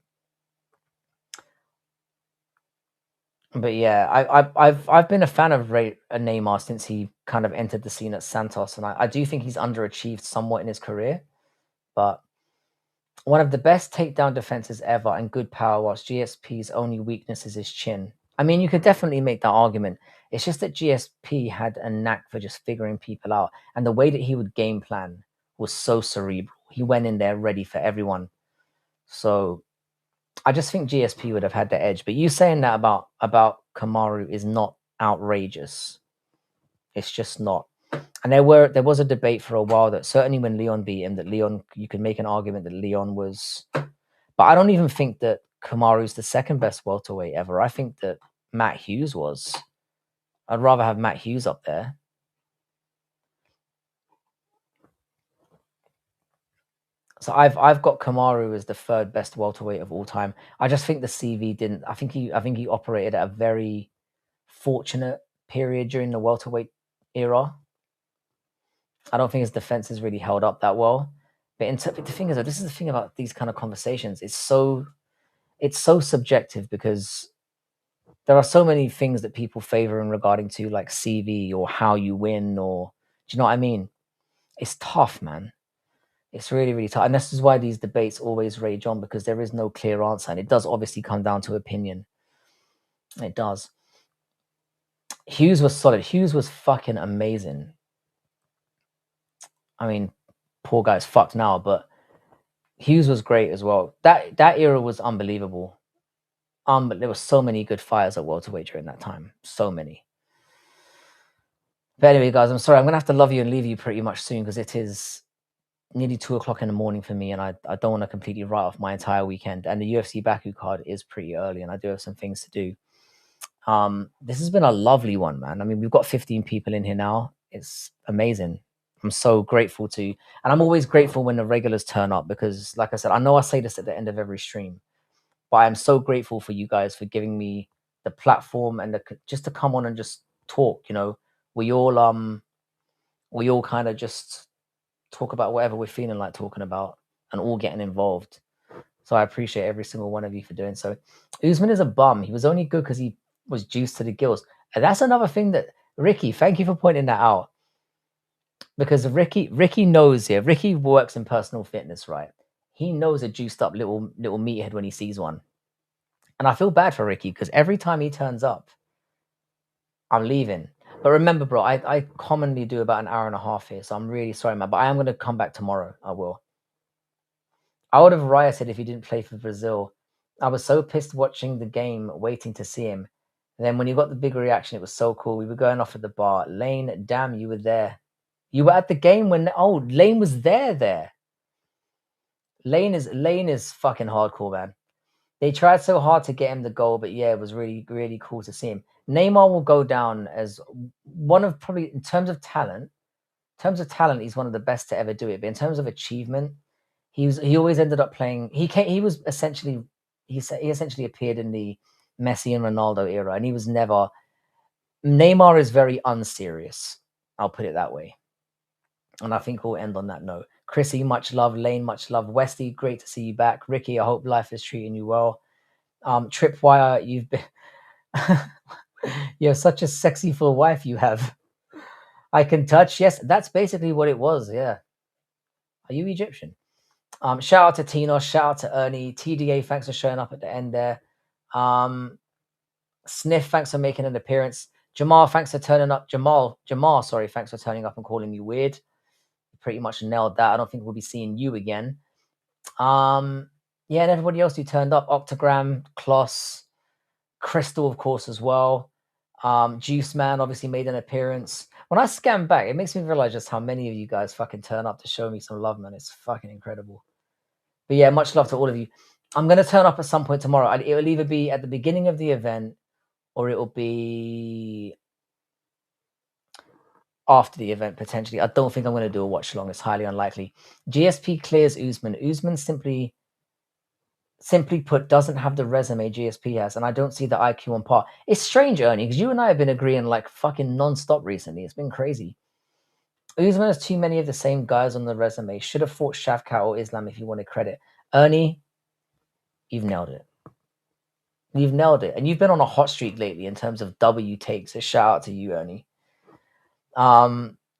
But yeah, I've been a fan of Neymar since he kind of entered the scene at Santos, and I do think he's underachieved somewhat in his career, but one of the best takedown defenses ever and good power, whilst GSP's only weakness is his chin. I mean, you could definitely make that argument. It's just that GSP had a knack for just figuring people out, and the way that he would game plan was so cerebral. He went in there ready for everyone. So I just think GSP would have had the edge. But you saying that about Kamaru is not outrageous. It's just not. And there was a debate for a while that certainly when Leon beat him, that Leon, you could make an argument that Leon was, but I don't even think that Kamaru's the second best welterweight ever. I think that Matt Hughes was. I'd rather have Matt Hughes up there. So I've got Kamaru as the third best welterweight of all time. I just think the CV didn't. I think he operated at a very fortunate period during the welterweight era. I don't think his defense has really held up that well. But the thing is, this is the thing about these kind of conversations. It's so subjective because there are so many things that people favor in regarding to like CV or how you win, or do you know what I mean? It's tough, man. It's really, really tough. And this is why these debates always rage on, because there is no clear answer. And it does obviously come down to opinion. It does. Hughes was solid. Hughes was fucking amazing. I mean, poor guy's fucked now, but Hughes was great as well. That era was unbelievable. But there were so many good fighters at welterweight during that time. So many. But anyway, guys, I'm sorry. I'm going to have to love you and leave you pretty much soon, because it is nearly 2 o'clock in the morning for me, and I don't want to completely write off my entire weekend. And the UFC Baku card is pretty early, and I do have some things to do. This has been a lovely one, man. I mean, we've got 15 people in here now. It's amazing. I'm so grateful to, and I'm always grateful when the regulars turn up, because like I said, I know I say this at the end of every stream, but I'm so grateful for you guys for giving me the platform and just to come on and just talk. We all kind of just talk about whatever we're feeling like talking about, and all getting involved. So I appreciate every single one of you for doing so. Usman is a bum. He was only good because he was juiced to the gills. And that's another thing that Ricky, thank you for pointing that out. Because Ricky knows here. Ricky works in personal fitness, right? He knows a juiced up little meathead when he sees one. And I feel bad for Ricky, because every time he turns up, I'm leaving. But remember, bro, I commonly do about an hour and a half here, so I'm really sorry, man. But I am going to come back tomorrow. I will. I would have rioted if he didn't play for Brazil. I was so pissed watching the game, waiting to see him. And then when you got the big reaction, it was so cool. We were going off at the bar. Lane, damn, you were there. You were at the game when Lane was there. Lane is fucking hardcore, man. They tried so hard to get him the goal, but yeah, it was really, really cool to see him. Neymar will go down as one of, probably in terms of talent, he's one of the best to ever do it. But in terms of achievement, he always ended up playing. He essentially appeared in the Messi and Ronaldo era, and he was never. Neymar is very unserious. I'll put it that way, and I think we'll end on that note. Chrissy, much love. Lane, much love. Westy, great to see you back. Ricky, I hope life is treating you well. Tripwire, you've been you have such a sexy full wife you have. I can touch. Yes, that's basically what it was. Yeah. Are you Egyptian? Shout out to Tino. Shout out to Ernie. TDA, thanks for showing up at the end there. Sniff, thanks for making an appearance. Jamal, thanks for turning up. Jamal, sorry, thanks for turning up and calling me weird. You pretty much nailed that. I don't think we'll be seeing you again. Yeah, and everybody else who turned up. Octogram, Kloss, Crystal, of course, as well. Juice Man obviously made an appearance. When I scan back, it makes me realize just how many of you guys fucking turn up to show me some love, man. It's fucking incredible. But yeah, much love to all of you. I'm going to turn up at some point tomorrow. It will either be at the beginning of the event or it will be after the event, potentially. I don't think I'm going to do a watch along. It's highly unlikely. GSP clears Usman. Usman simply put, doesn't have the resume GSP has, and I don't see the IQ on par. It's strange, Ernie, because you and I have been agreeing like fucking non-stop recently. It's been crazy. Usman has too many of the same guys on the resume. Should have fought Shavkat or Islam if you wanted credit. Ernie, you've nailed it. You've nailed it. And you've been on a hot streak lately in terms of W takes. So shout out to you, Ernie.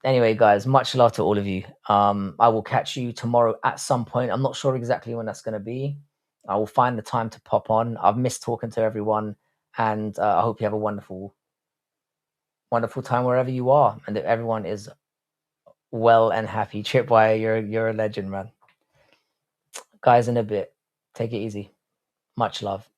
Anyway, guys, much love to all of you. I will catch you tomorrow at some point. I'm not sure exactly when that's going to be. I will find the time to pop on. I've missed talking to everyone, and I hope you have a wonderful, wonderful time wherever you are, and that everyone is well and happy. Tripwire, you're a legend, man. Guys, in a bit. Take it easy. Much love.